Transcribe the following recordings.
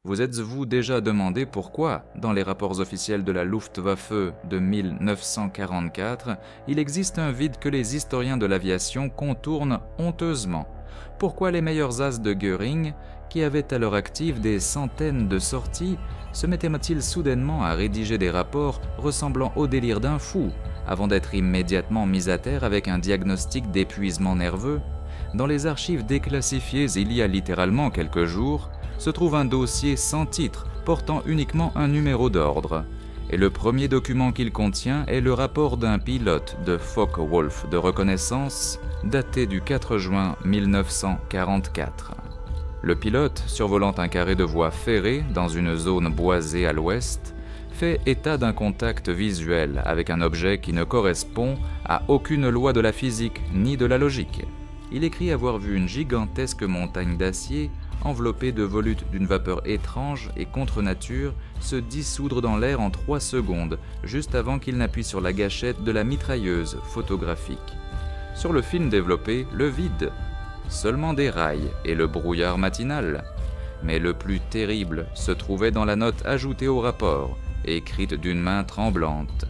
Vous êtes-vous déjà demandé pourquoi, dans les rapports officiels de la Luftwaffe de 1944, il existe un vide que les historiens de l'aviation contournent honteusement? Pourquoi les meilleurs as de Göring, qui avaient à leur actif des centaines de sorties, se mettaient-ils soudainement à rédiger des rapports ressemblant au délire d'un fou, avant d'être immédiatement mis à terre avec un diagnostic d'épuisement nerveux? Dans les archives déclassifiées il y a littéralement quelques jours, se trouve un dossier sans titre portant uniquement un numéro d'ordre. Et le premier document qu'il contient est le rapport d'un pilote de Focke-Wulf de reconnaissance daté du 4 juin 1944. Le pilote, survolant un carré de voie ferrée dans une zone boisée à l'ouest, fait état d'un contact visuel avec un objet qui ne correspond à aucune loi de la physique ni de la logique. Il écrit avoir vu une gigantesque montagne d'acier enveloppée de volutes d'une vapeur étrange et contre nature, se dissoudre dans l'air en 3 secondes, juste avant qu'il n'appuie sur la gâchette de la mitrailleuse photographique. Sur le film développé, le vide. Seulement des rails et le brouillard matinal. Mais le plus terrible se trouvait dans la note ajoutée au rapport, écrite d'une main tremblante.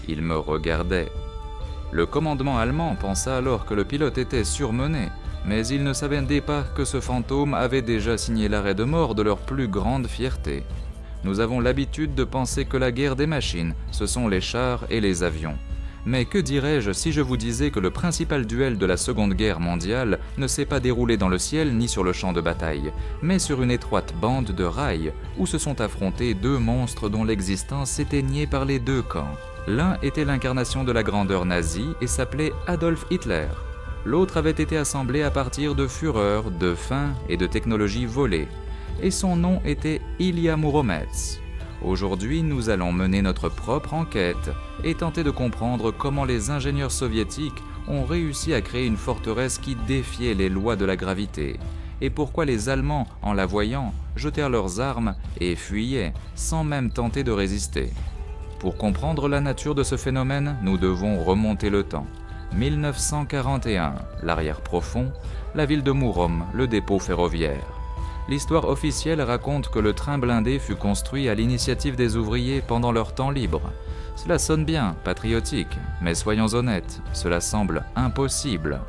Il me regardait. Le commandement allemand pensa alors que le pilote était surmené, mais il ne savait pas que ce fantôme avait déjà signé l'arrêt de mort de leur plus grande fierté. Nous avons l'habitude de penser que la guerre des machines, ce sont les chars et les avions. Mais que dirais-je si je vous disais que le principal duel de la Seconde Guerre mondiale ne s'est pas déroulé dans le ciel ni sur le champ de bataille, mais sur une étroite bande de rails, où se sont affrontés 2 monstres dont l'existence s'éteignait par les 2 camps. L'un était l'incarnation de la grandeur nazie et s'appelait Adolf Hitler. L'autre avait été assemblé à partir de fureur, de faim et de technologies volées, et son nom était Ilya Muromets. Aujourd'hui, nous allons mener notre propre enquête et tenter de comprendre comment les ingénieurs soviétiques ont réussi à créer une forteresse qui défiait les lois de la gravité, et pourquoi les Allemands, en la voyant, jetèrent leurs armes et fuyaient, sans même tenter de résister. Pour comprendre la nature de ce phénomène, nous devons remonter le temps. 1941, l'arrière profond, la ville de Murom, le dépôt ferroviaire. L'histoire officielle raconte que le train blindé fut construit à l'initiative des ouvriers pendant leur temps libre. Cela sonne bien, patriotique, mais soyons honnêtes, cela semble impossible.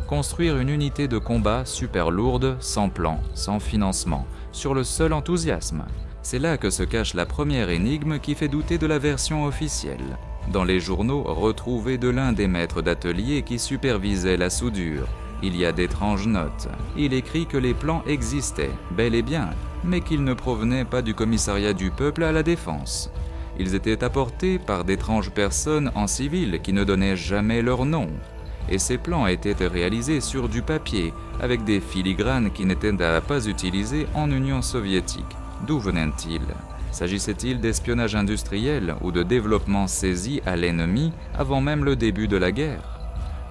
Construire une unité de combat super lourde, sans plan, sans financement, sur le seul enthousiasme. C'est là que se cache la première énigme qui fait douter de la version officielle. Dans les journaux retrouvés de l'un des maîtres d'atelier qui supervisait la soudure, il y a d'étranges notes. Il écrit que les plans existaient, bel et bien, mais qu'ils ne provenaient pas du commissariat du peuple à la défense. Ils étaient apportés par d'étranges personnes en civil qui ne donnaient jamais leur nom. Et ces plans étaient réalisés sur du papier, avec des filigranes qui n'étaient pas utilisés en Union soviétique. D'où venaient-ils ? S'agissait-il d'espionnage industriel ou de développement saisi à l'ennemi avant même le début de la guerre ?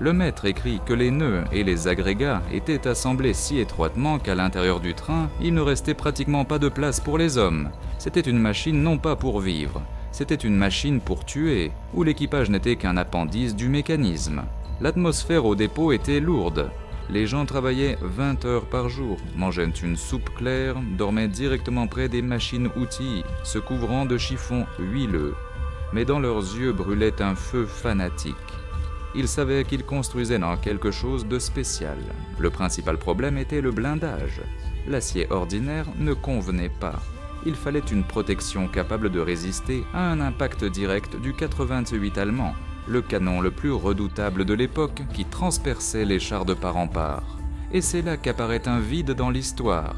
Le maître écrit que les nœuds et les agrégats étaient assemblés si étroitement qu'à l'intérieur du train, il ne restait pratiquement pas de place pour les hommes. C'était une machine non pas pour vivre, c'était une machine pour tuer, où l'équipage n'était qu'un appendice du mécanisme. L'atmosphère au dépôt était lourde. Les gens travaillaient 20 heures par jour, mangeaient une soupe claire, dormaient directement près des machines-outils, se couvrant de chiffons huileux. Mais dans leurs yeux brûlait un feu fanatique. Ils savaient qu'ils construisaient dans quelque chose de spécial. Le principal problème était le blindage. L'acier ordinaire ne convenait pas. Il fallait une protection capable de résister à un impact direct du 88 allemand, le canon le plus redoutable de l'époque qui transperçait les chars de part en part. Et c'est là qu'apparaît un vide dans l'histoire.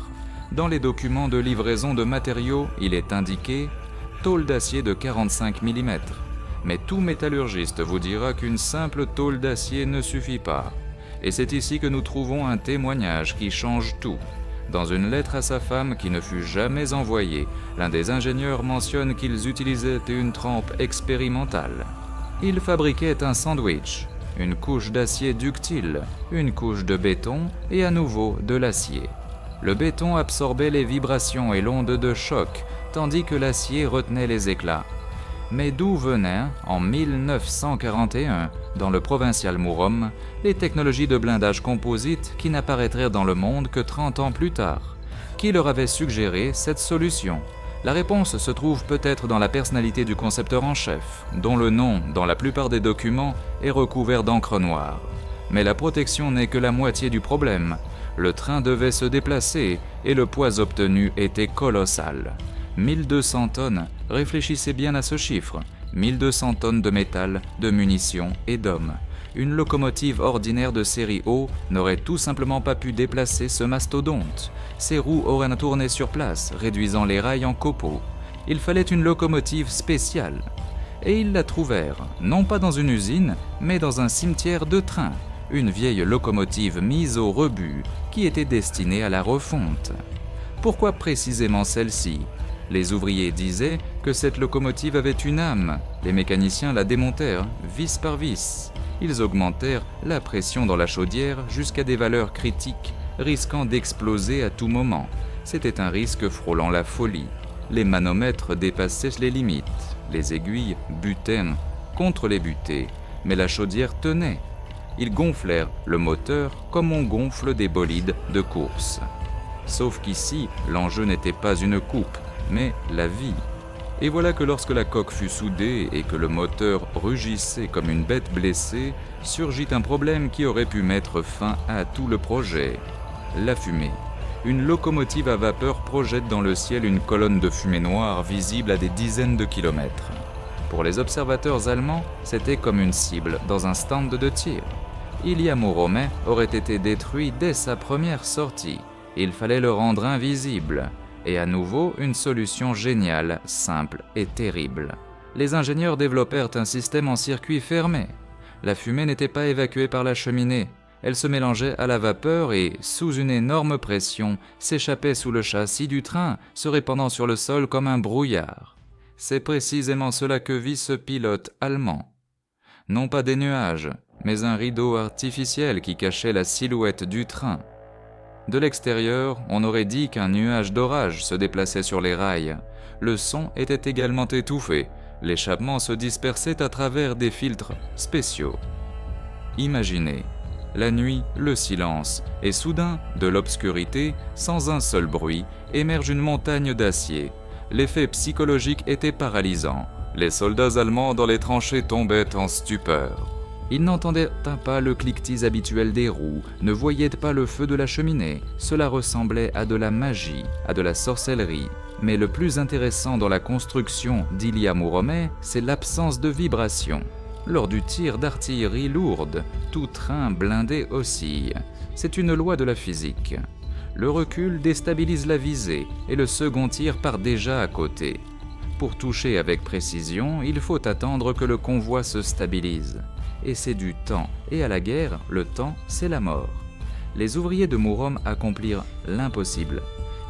Dans les documents de livraison de matériaux, il est indiqué « tôle d'acier de 45 mm ». Mais tout métallurgiste vous dira qu'une simple tôle d'acier ne suffit pas. Et c'est ici que nous trouvons un témoignage qui change tout. Dans une lettre à sa femme qui ne fut jamais envoyée, l'un des ingénieurs mentionne qu'ils utilisaient une trempe expérimentale. Ils fabriquaient un sandwich, une couche d'acier ductile, une couche de béton et à nouveau de l'acier. Le béton absorbait les vibrations et l'onde de choc, tandis que l'acier retenait les éclats. Mais d'où venaient, en 1941, dans le provincial Murom, les technologies de blindage composite qui n'apparaîtraient dans le monde que 30 ans plus tard? Qui leur avait suggéré cette solution? La réponse se trouve peut-être dans la personnalité du concepteur en chef, dont le nom, dans la plupart des documents, est recouvert d'encre noire. Mais la protection n'est que la moitié du problème. Le train devait se déplacer et le poids obtenu était colossal. 1200 tonnes, réfléchissez bien à ce chiffre. 1200 tonnes de métal, de munitions et d'hommes. Une locomotive ordinaire de série O n'aurait tout simplement pas pu déplacer ce mastodonte. Ses roues auraient tourné sur place, réduisant les rails en copeaux. Il fallait une locomotive spéciale. Et ils la trouvèrent, non pas dans une usine, mais dans un cimetière de trains. Une vieille locomotive mise au rebut, qui était destinée à la refonte. Pourquoi précisément celle-ci? Les ouvriers disaient que cette locomotive avait une âme. Les mécaniciens la démontèrent, vis par vis. Ils augmentèrent la pression dans la chaudière jusqu'à des valeurs critiques, risquant d'exploser à tout moment. C'était un risque frôlant la folie. Les manomètres dépassaient les limites. Les aiguilles butaient contre les butées, mais la chaudière tenait. Ils gonflèrent le moteur comme on gonfle des bolides de course. Sauf qu'ici, l'enjeu n'était pas une coupe, mais la vie. Et voilà que lorsque la coque fut soudée et que le moteur rugissait comme une bête blessée, surgit un problème qui aurait pu mettre fin à tout le projet. La fumée. Une locomotive à vapeur projette dans le ciel une colonne de fumée noire visible à des dizaines de kilomètres. Pour les observateurs allemands, c'était comme une cible dans un stand de tir. Ilya Mouromet aurait été détruit dès sa première sortie. Il fallait le rendre invisible. Et à nouveau, une solution géniale, simple et terrible. Les ingénieurs développèrent un système en circuit fermé. La fumée n'était pas évacuée par la cheminée. Elle se mélangeait à la vapeur et, sous une énorme pression, s'échappait sous le châssis du train, se répandant sur le sol comme un brouillard. C'est précisément cela que vit ce pilote allemand. Non pas des nuages, mais un rideau artificiel qui cachait la silhouette du train. De l'extérieur, on aurait dit qu'un nuage d'orage se déplaçait sur les rails. Le son était également étouffé. L'échappement se dispersait à travers des filtres spéciaux. Imaginez, la nuit, le silence, et soudain, de l'obscurité, sans un seul bruit, émerge une montagne d'acier. L'effet psychologique était paralysant. Les soldats allemands dans les tranchées tombaient en stupeur. Ils n'entendaient pas le cliquetis habituel des roues, ne voyaient pas le feu de la cheminée. Cela ressemblait à de la magie, à de la sorcellerie. Mais le plus intéressant dans la construction d'Ilya Mouromet, c'est l'absence de vibration. Lors du tir d'artillerie lourde, tout train blindé oscille. C'est une loi de la physique. Le recul déstabilise la visée et le second tir part déjà à côté. Pour toucher avec précision, il faut attendre que le convoi se stabilise. Et c'est du temps. Et à la guerre, le temps, c'est la mort. Les ouvriers de Mourom accomplirent l'impossible.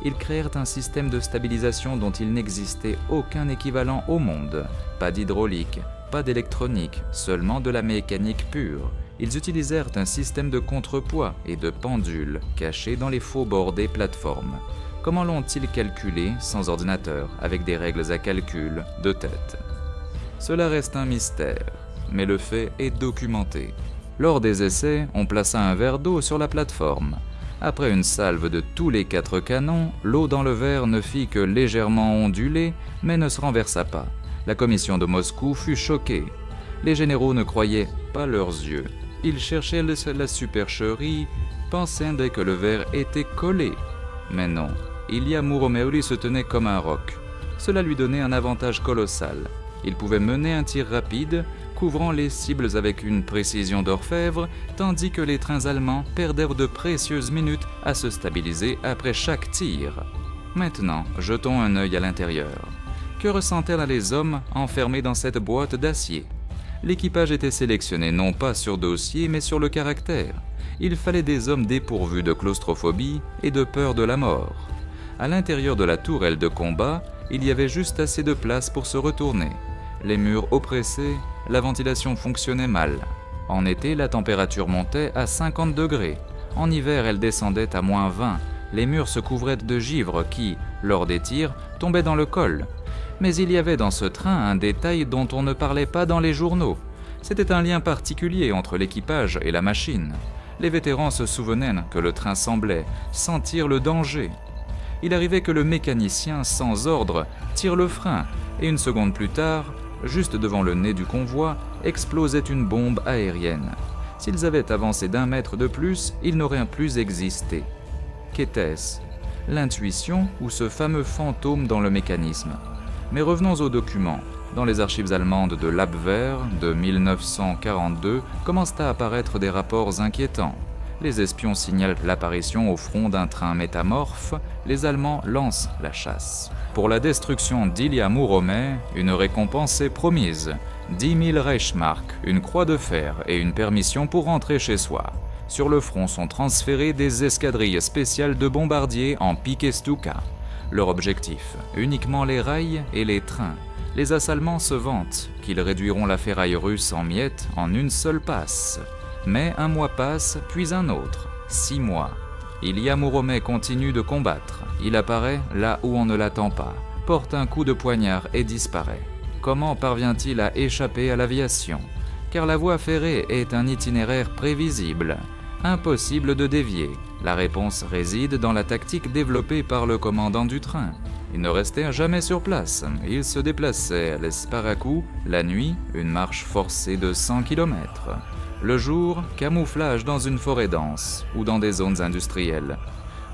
Ils créèrent un système de stabilisation dont il n'existait aucun équivalent au monde. Pas d'hydraulique, pas d'électronique, seulement de la mécanique pure. Ils utilisèrent un système de contrepoids et de pendules cachés dans les faubourgs des plateformes. Comment l'ont-ils calculé sans ordinateur, avec des règles à calcul de tête? Cela reste un mystère. Mais le fait est documenté. Lors des essais, on plaça un verre d'eau sur la plateforme. Après une salve de tous les 4 canons, l'eau dans le verre ne fit que légèrement onduler, mais ne se renversa pas. La commission de Moscou fut choquée. Les généraux ne croyaient pas leurs yeux. Ils cherchaient la supercherie, pensant dès que le verre était collé. Mais non, Ilya Mouromet se tenait comme un roc. Cela lui donnait un avantage colossal. Il pouvait mener un tir rapide, couvrant les cibles avec une précision d'orfèvre, tandis que les trains allemands perdèrent de précieuses minutes à se stabiliser après chaque tir. Maintenant, jetons un œil à l'intérieur. Que ressentaient les hommes enfermés dans cette boîte d'acier? L'équipage était sélectionné non pas sur dossier, mais sur le caractère. Il fallait des hommes dépourvus de claustrophobie et de peur de la mort. À l'intérieur de la tourelle de combat, il y avait juste assez de place pour se retourner. Les murs oppressés, la ventilation fonctionnait mal. En été, la température montait à 50 degrés. En hiver, elle descendait à -20. Les murs se couvraient de givre qui, lors des tirs, tombaient dans le col. Mais il y avait dans ce train un détail dont on ne parlait pas dans les journaux. C'était un lien particulier entre l'équipage et la machine. Les vétérans se souvenaient que le train semblait sentir le danger. il arrivait que le mécanicien, sans ordre, tire le frein, et une seconde plus tard, juste devant le nez du convoi, explosait une bombe aérienne. S'ils avaient avancé d'1 mètre de plus, ils n'auraient plus existé. Qu'était-ce ? L'intuition ou ce fameux fantôme dans le mécanisme ? Mais revenons aux documents. Dans les archives allemandes de l'Abwehr de 1942 commencent à apparaître des rapports inquiétants. Les espions signalent l'apparition au front d'un train métamorphe, les Allemands lancent la chasse. Pour la destruction d'Ilya Mouromet, une récompense est promise, 10 000 Reichsmark, une croix de fer et une permission pour rentrer chez soi. Sur le front sont transférées des escadrilles spéciales de bombardiers en piqué Stuka. Leur objectif, uniquement les rails et les trains. Les Allemands se vantent qu'ils réduiront la ferraille russe en miettes en une seule passe. Mais un mois passe, puis un autre. 6 mois. Ilya Mouromet continue de combattre. Il apparaît là où on ne l'attend pas, porte un coup de poignard et disparaît. Comment parvient-il à échapper à l'aviation ? Car la voie ferrée est un itinéraire prévisible. Impossible de dévier. La réponse réside dans la tactique développée par le commandant du train. Il ne restait jamais sur place. Il se déplaçait à l'Esparacou, la nuit, une marche forcée de 100 km. Le jour, camouflage dans une forêt dense ou dans des zones industrielles.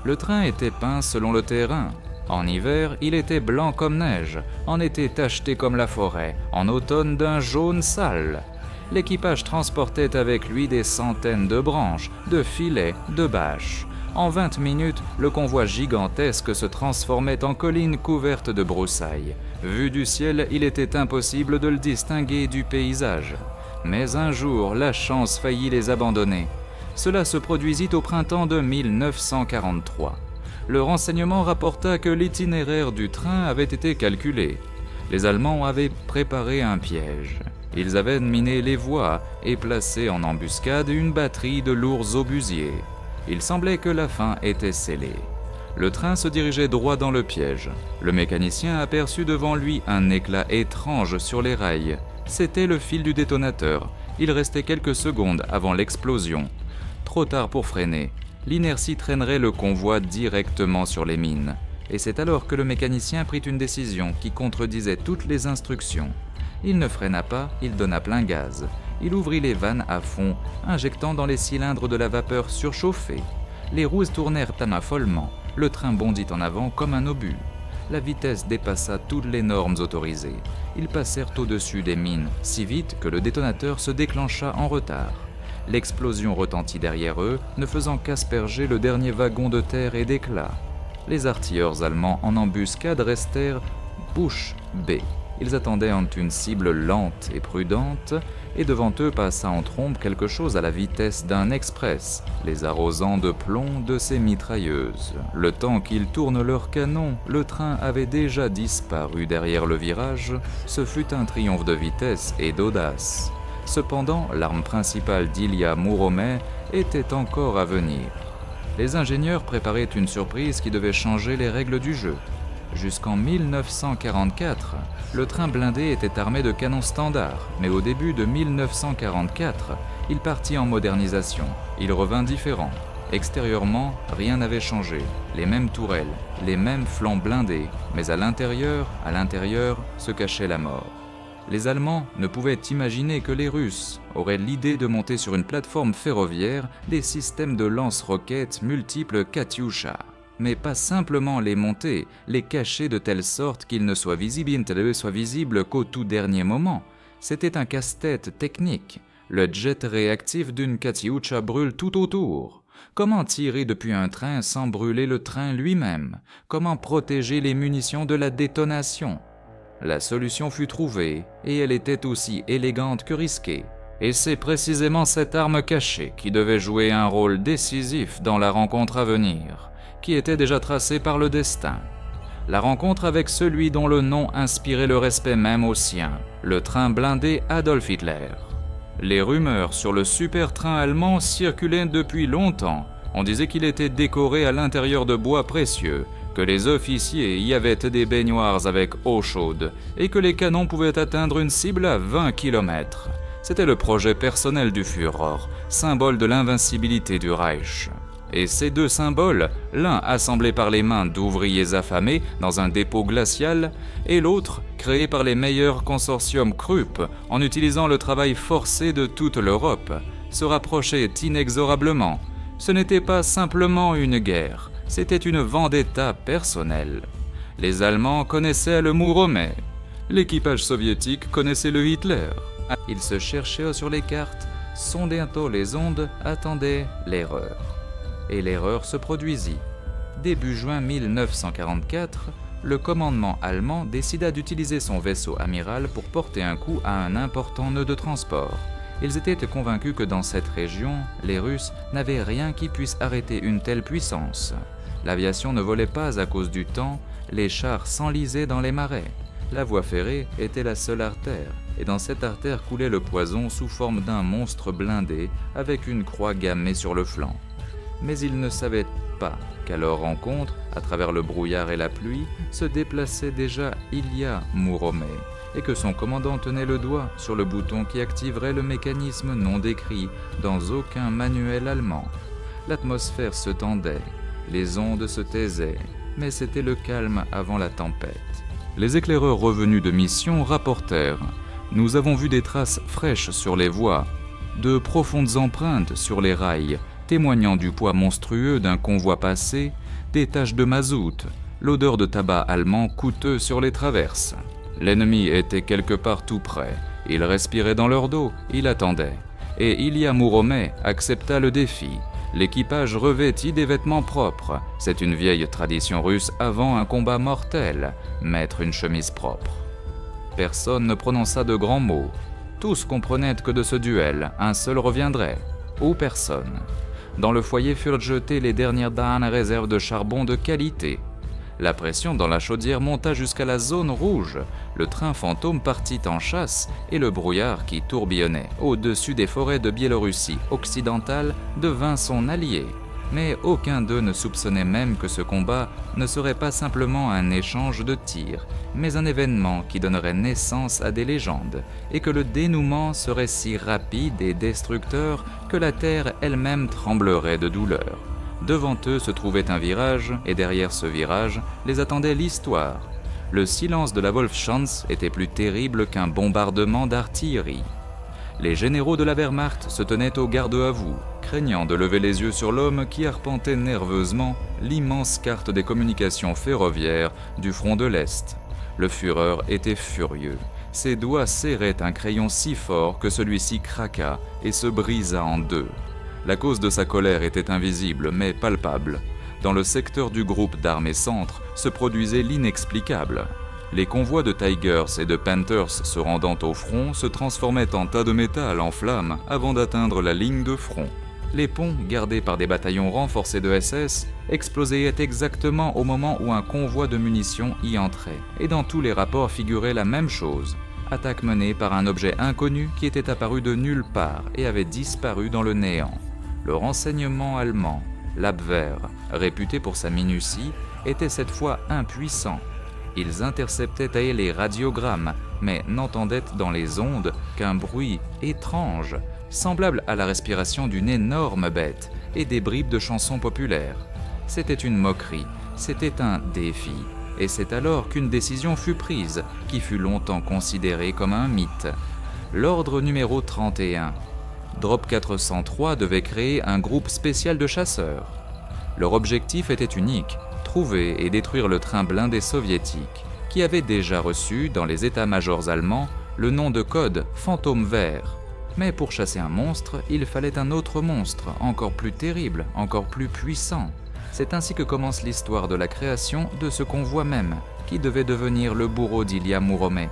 Le train était peint selon le terrain. En hiver, il était blanc comme neige, en été tacheté comme la forêt, en automne d'un jaune sale. L'équipage transportait avec lui des centaines de branches, de filets, de bâches. En 20 minutes, le convoi gigantesque se transformait en colline couverte de broussailles. Vu du ciel, il était impossible de le distinguer du paysage. Mais un jour, la chance faillit les abandonner. Cela se produisit au printemps de 1943. Le renseignement rapporta que l'itinéraire du train avait été calculé. Les Allemands avaient préparé un piège. Ils avaient miné les voies et placé en embuscade une batterie de lourds obusiers. Il semblait que la fin était scellée. Le train se dirigeait droit dans le piège. Le mécanicien aperçut devant lui un éclat étrange sur les rails. C'était le fil du détonateur. Il restait quelques secondes avant l'explosion. Trop tard pour freiner. L'inertie traînerait le convoi directement sur les mines. Et c'est alors que le mécanicien prit une décision qui contredisait toutes les instructions. Il ne freina pas, il donna plein gaz. Il ouvrit les vannes à fond, injectant dans les cylindres de la vapeur surchauffée. Les roues tournèrent à main follement. Le train bondit en avant comme un obus. La vitesse dépassa toutes les normes autorisées. Ils passèrent au-dessus des mines, si vite que le détonateur se déclencha en retard. L'explosion retentit derrière eux, ne faisant qu'asperger le dernier wagon de terre et d'éclats. Les artilleurs allemands en embuscade restèrent bouche bée. Ils attendaient entre une cible lente et prudente, et devant eux passa en trombe quelque chose à la vitesse d'un express, les arrosant de plomb de ses mitrailleuses. Le temps qu'ils tournent leurs canons, le train avait déjà disparu derrière le virage. Ce fut un triomphe de vitesse et d'audace. Cependant, l'arme principale d'Ilya Mouromet était encore à venir. Les ingénieurs préparaient une surprise qui devait changer les règles du jeu. Jusqu'en 1944, le train blindé était armé de canons standards, mais au début de 1944, il partit en modernisation. Il revint différent. Extérieurement, rien n'avait changé. Les mêmes tourelles, les mêmes flancs blindés, mais à l'intérieur, se cachait la mort. Les Allemands ne pouvaient imaginer que les Russes auraient l'idée de monter sur une plateforme ferroviaire des systèmes de lance-roquettes multiples Katyusha. Mais pas simplement les monter, les cacher de telle sorte qu'ils ne soient visibles qu'au tout dernier moment. C'était un casse-tête technique. Le jet réactif d'une Katyusha brûle tout autour. Comment tirer depuis un train sans brûler le train lui-même ? Comment protéger les munitions de la détonation ? La solution fut trouvée, et elle était aussi élégante que risquée. Et c'est précisément cette arme cachée qui devait jouer un rôle décisif dans la rencontre à venir, qui était déjà tracée par le destin. La rencontre avec celui dont le nom inspirait le respect même au sien, le train blindé Adolf Hitler. Les rumeurs sur le super train allemand circulaient depuis longtemps. On disait qu'il était décoré à l'intérieur de bois précieux, que les officiers y avaient des baignoires avec eau chaude et que les canons pouvaient atteindre une cible à 20 km. C'était le projet personnel du Führer, symbole de l'invincibilité du Reich. Et ces deux symboles, l'un assemblé par les mains d'ouvriers affamés dans un dépôt glacial, et l'autre créé par les meilleurs consortiums Krupp en utilisant le travail forcé de toute l'Europe, se rapprochaient inexorablement. Ce n'était pas simplement une guerre, c'était une vendetta personnelle. Les Allemands connaissaient le Mouromet, l'équipage soviétique connaissait le Hitler. Ils se cherchaient sur les cartes, sondaient les ondes, attendaient l'erreur. Et l'erreur se produisit. Début juin 1944, le commandement allemand décida d'utiliser son vaisseau amiral pour porter un coup à un important nœud de transport. Ils étaient convaincus que dans cette région, les Russes n'avaient rien qui puisse arrêter une telle puissance. L'aviation ne volait pas à cause du temps, les chars s'enlisaient dans les marais. La voie ferrée était la seule artère, et dans cette artère coulait le poison sous forme d'un monstre blindé avec une croix gammée sur le flanc. Mais ils ne savaient pas qu'à leur rencontre, à travers le brouillard et la pluie, se déplaçait déjà Ilya Mouromet, et que son commandant tenait le doigt sur le bouton qui activerait le mécanisme non décrit dans aucun manuel allemand. L'atmosphère se tendait, les ondes se taisaient, mais c'était le calme avant la tempête. Les éclaireurs revenus de mission rapportèrent « Nous avons vu des traces fraîches sur les voies, de profondes empreintes sur les rails, témoignant du poids monstrueux d'un convoi passé, des taches de mazout, l'odeur de tabac allemand coûteux sur les traverses. L'ennemi était quelque part tout près, il respirait dans leur dos, il attendait. Et Ilya Mouromet accepta le défi. L'équipage revêtit des vêtements propres, c'est une vieille tradition russe avant un combat mortel, mettre une chemise propre. Personne ne prononça de grands mots. Tous comprenaient que de ce duel, un seul reviendrait, ou personne. Dans le foyer furent jetées les dernières réserves de charbon de qualité. La pression dans la chaudière monta jusqu'à la zone rouge. Le train fantôme partit en chasse et le brouillard qui tourbillonnait au-dessus des forêts de Biélorussie occidentale devint son allié. Mais aucun d'eux ne soupçonnait même que ce combat ne serait pas simplement un échange de tirs, mais un événement qui donnerait naissance à des légendes, et que le dénouement serait si rapide et destructeur que la terre elle-même tremblerait de douleur. Devant eux se trouvait un virage, et derrière ce virage les attendait l'histoire. Le silence de la Wolfschanze était plus terrible qu'un bombardement d'artillerie. Les généraux de la Wehrmacht se tenaient au garde-à-vous, craignant de lever les yeux sur l'homme qui arpentait nerveusement l'immense carte des communications ferroviaires du front de l'Est. Le Führer était furieux. Ses doigts serraient un crayon si fort que celui-ci craqua et se brisa en deux. La cause de sa colère était invisible mais palpable. Dans le secteur du groupe d'armées centre se produisait l'inexplicable. Les convois de Tigers et de Panthers se rendant au front se transformaient en tas de métal en flammes avant d'atteindre la ligne de front. Les ponts, gardés par des bataillons renforcés de SS, explosaient exactement au moment où un convoi de munitions y entrait. Et dans tous les rapports figurait la même chose. Attaque menée par un objet inconnu qui était apparu de nulle part et avait disparu dans le néant. Le renseignement allemand, l'Abwehr, réputé pour sa minutie, était cette fois impuissant. Ils interceptaient les radiogrammes, mais n'entendaient dans les ondes qu'un bruit étrange, semblable à la respiration d'une énorme bête et des bribes de chansons populaires. C'était une moquerie, c'était un défi, et c'est alors qu'une décision fut prise, qui fut longtemps considérée comme un mythe. L'ordre numéro 31. Drop 403 devait créer un groupe spécial de chasseurs. Leur objectif était unique, trouver et détruire le train blindé soviétique, qui avait déjà reçu, dans les états-majors allemands, le nom de code Fantôme Vert. Mais pour chasser un monstre, il fallait un autre monstre, encore plus terrible, encore plus puissant. C'est ainsi que commence l'histoire de la création de ce convoi même, qui devait devenir le bourreau d'Ilya Mouromet.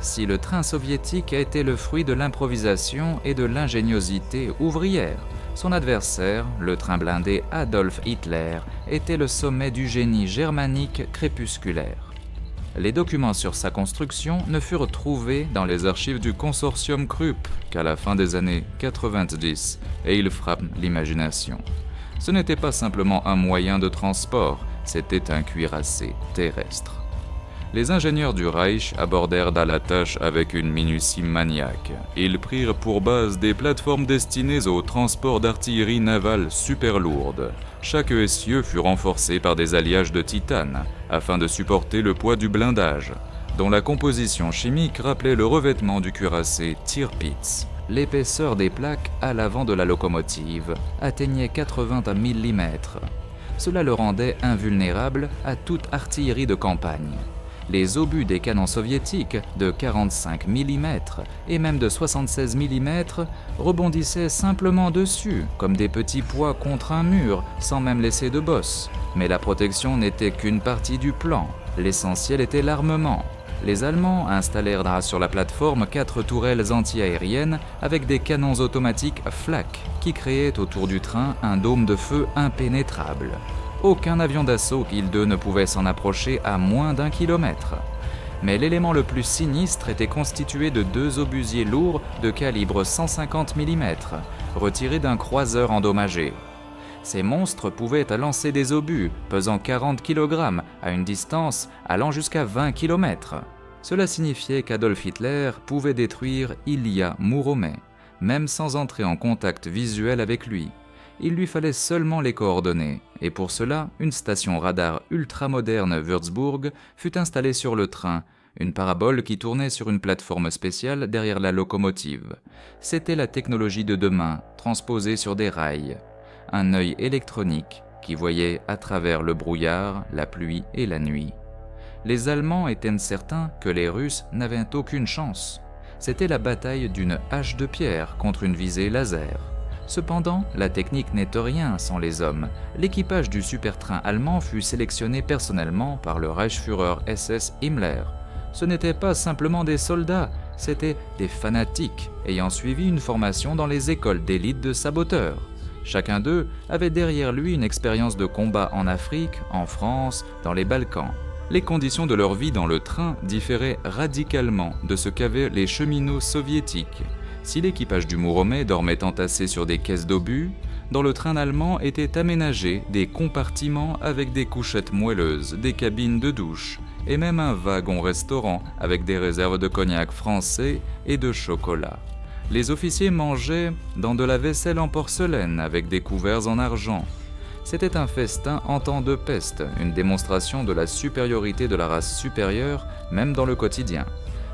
Si le train soviétique a été le fruit de l'improvisation et de l'ingéniosité ouvrière, son adversaire, le train blindé Adolf Hitler, était le sommet du génie germanique crépusculaire. Les documents sur sa construction ne furent trouvés dans les archives du consortium Krupp qu'à la fin des années 90, et ils frappent l'imagination. Ce n'était pas simplement un moyen de transport, c'était un cuirassé terrestre. Les ingénieurs du Reich abordèrent la tâche avec une minutie maniaque. Ils prirent pour base des plateformes destinées au transport d'artillerie navale super lourde. Chaque essieu fut renforcé par des alliages de titane, afin de supporter le poids du blindage, dont la composition chimique rappelait le revêtement du cuirassé Tirpitz. L'épaisseur des plaques à l'avant de la locomotive atteignait 80 mm. Cela le rendait invulnérable à toute artillerie de campagne. Les obus des canons soviétiques de 45 mm et même de 76 mm rebondissaient simplement dessus, comme des petits pois contre un mur, sans même laisser de bosse. Mais la protection n'était qu'une partie du plan. L'essentiel était l'armement. Les Allemands installèrent sur la plateforme 4 tourelles anti-aériennes avec des canons automatiques Flak qui créaient autour du train un dôme de feu impénétrable. Aucun avion d'assaut Hill-2 ne pouvait s'en approcher à moins d'1 kilomètre. Mais l'élément le plus sinistre était constitué de 2 obusiers lourds de calibre 150 mm, retirés d'un croiseur endommagé. Ces monstres pouvaient lancer des obus pesant 40 kg à une distance allant jusqu'à 20 km. Cela signifiait qu'Adolf Hitler pouvait détruire Ilya Mouromet, même sans entrer en contact visuel avec lui. Il lui fallait seulement les coordonnées, et pour cela, une station radar ultramoderne Würzburg fut installée sur le train, une parabole qui tournait sur une plateforme spéciale derrière la locomotive. C'était la technologie de demain, transposée sur des rails. Un œil électronique qui voyait à travers le brouillard, la pluie et la nuit. Les Allemands étaient certains que les Russes n'avaient aucune chance. C'était la bataille d'une hache de pierre contre une visée laser. Cependant, la technique n'est rien sans les hommes. L'équipage du supertrain allemand fut sélectionné personnellement par le Reichsführer SS Himmler. Ce n'étaient pas simplement des soldats, c'étaient des fanatiques ayant suivi une formation dans les écoles d'élite de saboteurs. Chacun d'eux avait derrière lui une expérience de combat en Afrique, en France, dans les Balkans. Les conditions de leur vie dans le train différaient radicalement de ce qu'avaient les cheminots soviétiques. Si l'équipage du Mouromet dormait entassé sur des caisses d'obus, dans le train allemand étaient aménagés des compartiments avec des couchettes moelleuses, des cabines de douche et même un wagon-restaurant avec des réserves de cognac français et de chocolat. Les officiers mangeaient dans de la vaisselle en porcelaine avec des couverts en argent. C'était un festin en temps de peste, une démonstration de la supériorité de la race supérieure, même dans le quotidien.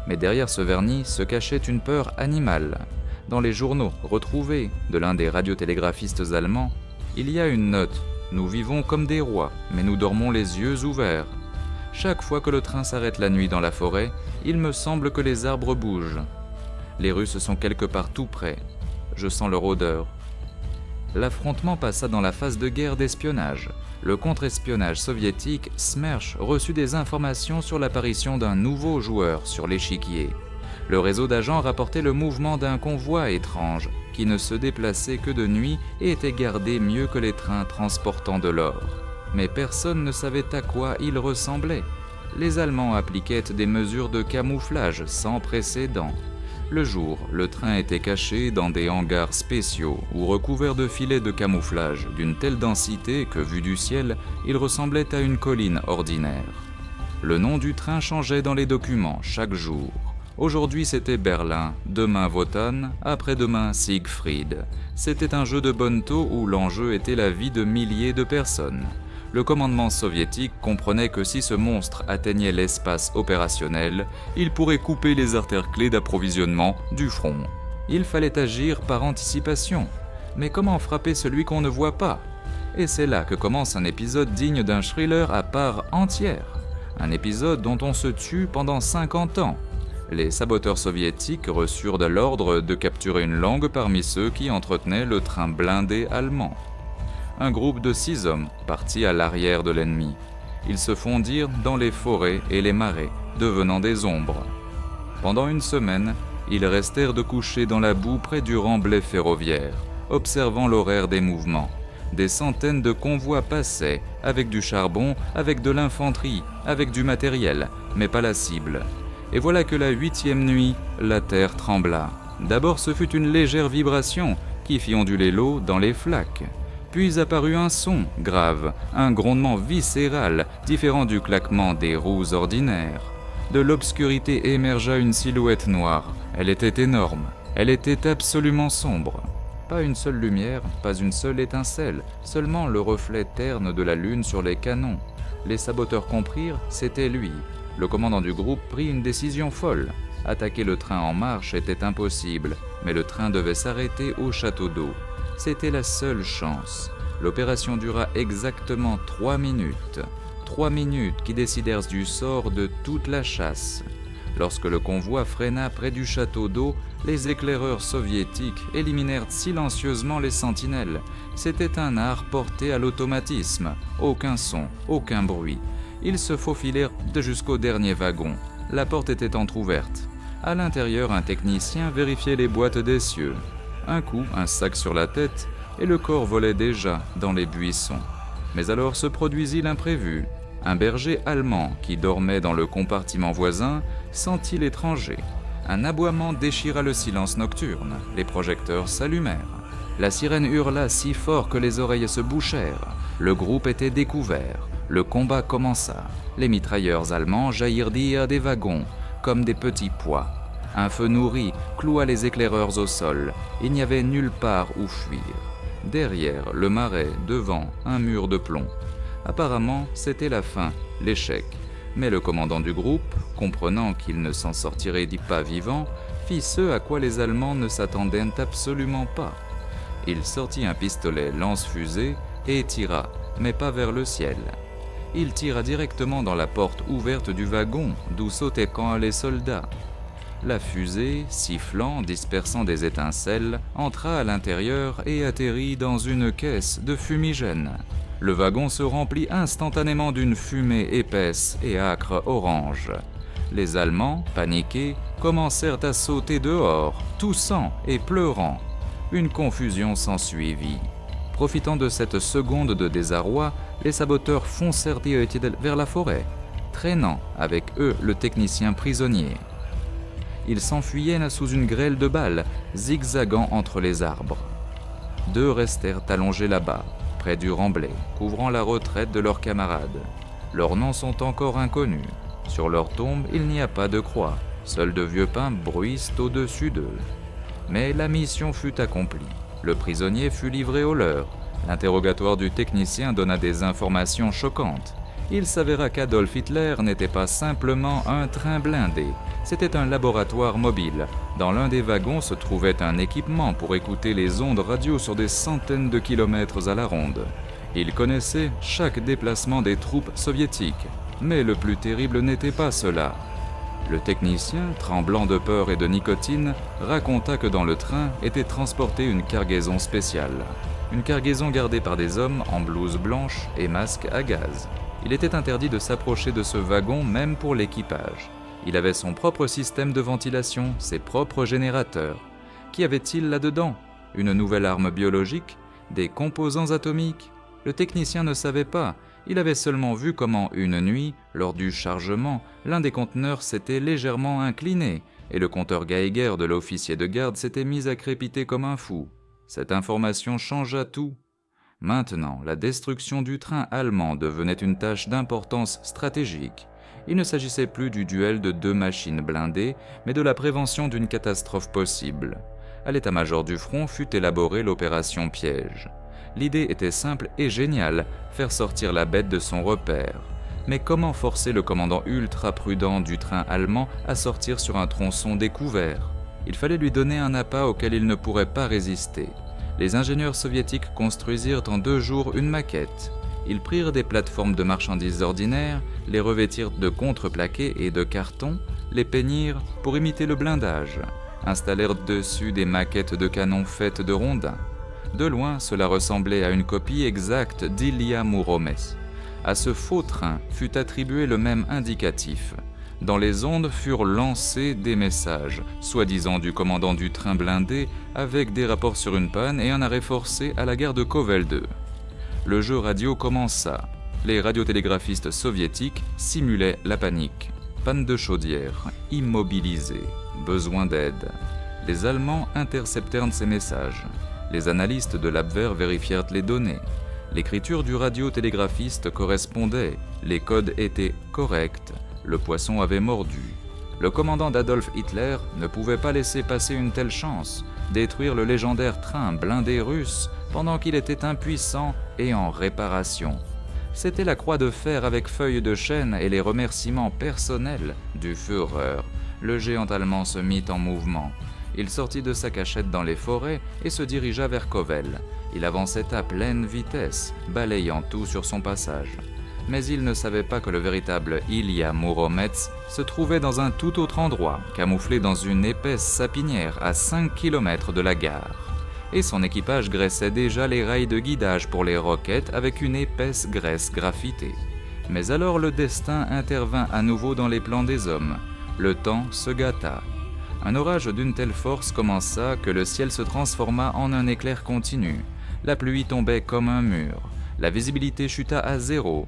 Mais derrière ce vernis se cachait une peur animale. Dans les journaux retrouvés de l'un des radiotélégraphistes allemands, il y a une note « Nous vivons comme des rois, mais nous dormons les yeux ouverts. Chaque fois que le train s'arrête la nuit dans la forêt, il me semble que les arbres bougent. Les Russes sont quelque part tout près. Je sens leur odeur. » L'affrontement passa dans la phase de guerre d'espionnage. Le contre-espionnage soviétique Smerch reçut des informations sur l'apparition d'un nouveau joueur sur l'échiquier. Le réseau d'agents rapportait le mouvement d'un convoi étrange qui ne se déplaçait que de nuit et était gardé mieux que les trains transportant de l'or. Mais personne ne savait à quoi il ressemblait. Les Allemands appliquaient des mesures de camouflage sans précédent. Le jour, le train était caché dans des hangars spéciaux ou recouvert de filets de camouflage d'une telle densité que, vu du ciel, il ressemblait à une colline ordinaire. Le nom du train changeait dans les documents chaque jour. Aujourd'hui c'était Berlin, demain Wotan, après-demain Siegfried. C'était un jeu de bonneteau où l'enjeu était la vie de milliers de personnes. Le commandement soviétique comprenait que si ce monstre atteignait l'espace opérationnel, il pourrait couper les artères clés d'approvisionnement du front. Il fallait agir par anticipation. Mais comment frapper celui qu'on ne voit pas ? Et c'est là que commence un épisode digne d'un thriller à part entière. Un épisode dont on se tue pendant 50 ans. Les saboteurs soviétiques reçurent de l'ordre de capturer une langue parmi ceux qui entretenaient le train blindé allemand. Un groupe de 6 hommes partit à l'arrière de l'ennemi. Ils se fondirent dans les forêts et les marais, devenant des ombres. Pendant une semaine, ils restèrent de coucher dans la boue près du remblai ferroviaire, observant l'horaire des mouvements. Des centaines de convois passaient, avec du charbon, avec de l'infanterie, avec du matériel, mais pas la cible. Et voilà que la 8e nuit, la terre trembla. D'abord ce fut une légère vibration qui fit onduler l'eau dans les flaques. Puis apparut un son grave, un grondement viscéral, différent du claquement des roues ordinaires. De l'obscurité émergea une silhouette noire. Elle était énorme, elle était absolument sombre. Pas une seule lumière, pas une seule étincelle, seulement le reflet terne de la lune sur les canons. Les saboteurs comprirent, c'était lui. Le commandant du groupe prit une décision folle. Attaquer le train en marche était impossible, mais le train devait s'arrêter au château d'eau. C'était la seule chance. L'opération dura exactement 3 minutes. 3 minutes qui décidèrent du sort de toute la chasse. Lorsque le convoi freina près du château d'eau, les éclaireurs soviétiques éliminèrent silencieusement les sentinelles. C'était un art porté à l'automatisme. Aucun son, aucun bruit. Ils se faufilèrent jusqu'au dernier wagon. La porte était entr'ouverte. À l'intérieur, un technicien vérifiait les boîtes d'essieux. Un coup, un sac sur la tête, et le corps volait déjà dans les buissons. Mais alors se produisit l'imprévu. Un berger allemand qui dormait dans le compartiment voisin sentit l'étranger. Un aboiement déchira le silence nocturne. Les projecteurs s'allumèrent. La sirène hurla si fort que les oreilles se bouchèrent. Le groupe était découvert. Le combat commença. Les mitrailleurs allemands jaillirent des wagons, comme des petits pois. Un feu nourri cloua les éclaireurs au sol. Il n'y avait nulle part où fuir. Derrière, le marais, devant, un mur de plomb. Apparemment, c'était la fin, l'échec. Mais le commandant du groupe, comprenant qu'il ne s'en sortirait pas vivant, fit ce à quoi les Allemands ne s'attendaient absolument pas. Il sortit un pistolet lance-fusée et tira, mais pas vers le ciel. Il tira directement dans la porte ouverte du wagon, d'où sautaient quand les soldats. La fusée, sifflant, dispersant des étincelles, entra à l'intérieur et atterrit dans une caisse de fumigène. Le wagon se remplit instantanément d'une fumée épaisse et âcre orange. Les Allemands, paniqués, commencèrent à sauter dehors, toussant et pleurant. Une confusion s'ensuivit. Profitant de cette seconde de désarroi, les saboteurs foncèrent vers la forêt, traînant avec eux le technicien prisonnier. Ils s'enfuyaient sous une grêle de balles, zigzagant entre les arbres. 2 restèrent allongés là-bas, près du remblai, couvrant la retraite de leurs camarades. Leurs noms sont encore inconnus. Sur leur tombe, il n'y a pas de croix. Seuls de vieux pins bruissent au-dessus d'eux. Mais la mission fut accomplie. Le prisonnier fut livré au leur. L'interrogatoire du technicien donna des informations choquantes. Il s'avéra qu'Adolf Hitler n'était pas simplement un train blindé, c'était un laboratoire mobile. Dans l'un des wagons se trouvait un équipement pour écouter les ondes radio sur des centaines de kilomètres à la ronde. Il connaissait chaque déplacement des troupes soviétiques, mais le plus terrible n'était pas cela. Le technicien, tremblant de peur et de nicotine, raconta que dans le train était transportée une cargaison spéciale. Une cargaison gardée par des hommes en blouse blanche et masque à gaz. Il était interdit de s'approcher de ce wagon même pour l'équipage. Il avait son propre système de ventilation, ses propres générateurs. Qu'y avait-il là-dedans? Une nouvelle arme biologique? Des composants atomiques? Le technicien ne savait pas. Il avait seulement vu comment une nuit, lors du chargement, l'un des conteneurs s'était légèrement incliné et le compteur Geiger de l'officier de garde s'était mis à crépiter comme un fou. Cette information changea tout. Maintenant, la destruction du train allemand devenait une tâche d'importance stratégique. Il ne s'agissait plus du duel de 2 machines blindées, mais de la prévention d'une catastrophe possible. À l'état-major du front fut élaborée l'opération piège. L'idée était simple et géniale, faire sortir la bête de son repère. Mais comment forcer le commandant ultra-prudent du train allemand à sortir sur un tronçon découvert? Il fallait lui donner un appât auquel il ne pourrait pas résister. Les ingénieurs soviétiques construisirent en 2 jours une maquette. Ils prirent des plateformes de marchandises ordinaires, les revêtirent de contreplaqué et de carton, les peignirent pour imiter le blindage, installèrent dessus des maquettes de canons faites de rondins. De loin, cela ressemblait à une copie exacte d'Ilya Mouromets. À ce faux train fut attribué le même indicatif. Dans les ondes furent lancés des messages, soi-disant du commandant du train blindé, avec des rapports sur une panne et un arrêt forcé à la gare de Kovel 2. Le jeu radio commença. Les radiotélégraphistes soviétiques simulaient la panique. Panne de chaudière, immobilisé, besoin d'aide. Les Allemands interceptèrent ces messages. Les analystes de l'Abwehr vérifièrent les données. L'écriture du radiotélégraphiste correspondait, les codes étaient corrects, le poisson avait mordu. Le commandant d'Adolf Hitler ne pouvait pas laisser passer une telle chance, détruire le légendaire train blindé russe pendant qu'il était impuissant et en réparation. C'était la croix de fer avec feuilles de chêne et les remerciements personnels du Führer. Le géant allemand se mit en mouvement. Il sortit de sa cachette dans les forêts et se dirigea vers Kovel. Il avançait à pleine vitesse, balayant tout sur son passage. Mais il ne savait pas que le véritable Ilya Muromets se trouvait dans un tout autre endroit, camouflé dans une épaisse sapinière à 5 km de la gare. Et son équipage graissait déjà les rails de guidage pour les roquettes avec une épaisse graisse graffitée. Mais alors le destin intervint à nouveau dans les plans des hommes. Le temps se gâta. Un orage d'une telle force commença que le ciel se transforma en un éclair continu. La pluie tombait comme un mur. La visibilité chuta à zéro.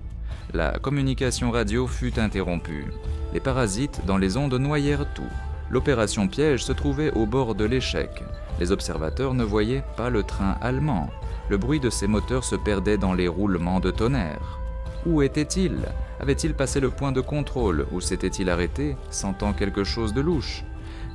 La communication radio fut interrompue. Les parasites dans les ondes noyèrent tout. L'opération piège se trouvait au bord de l'échec. Les observateurs ne voyaient pas le train allemand. Le bruit de ses moteurs se perdait dans les roulements de tonnerre. Où était-il ? Avait-il passé le point de contrôle ou s'était-il arrêté, sentant quelque chose de louche ?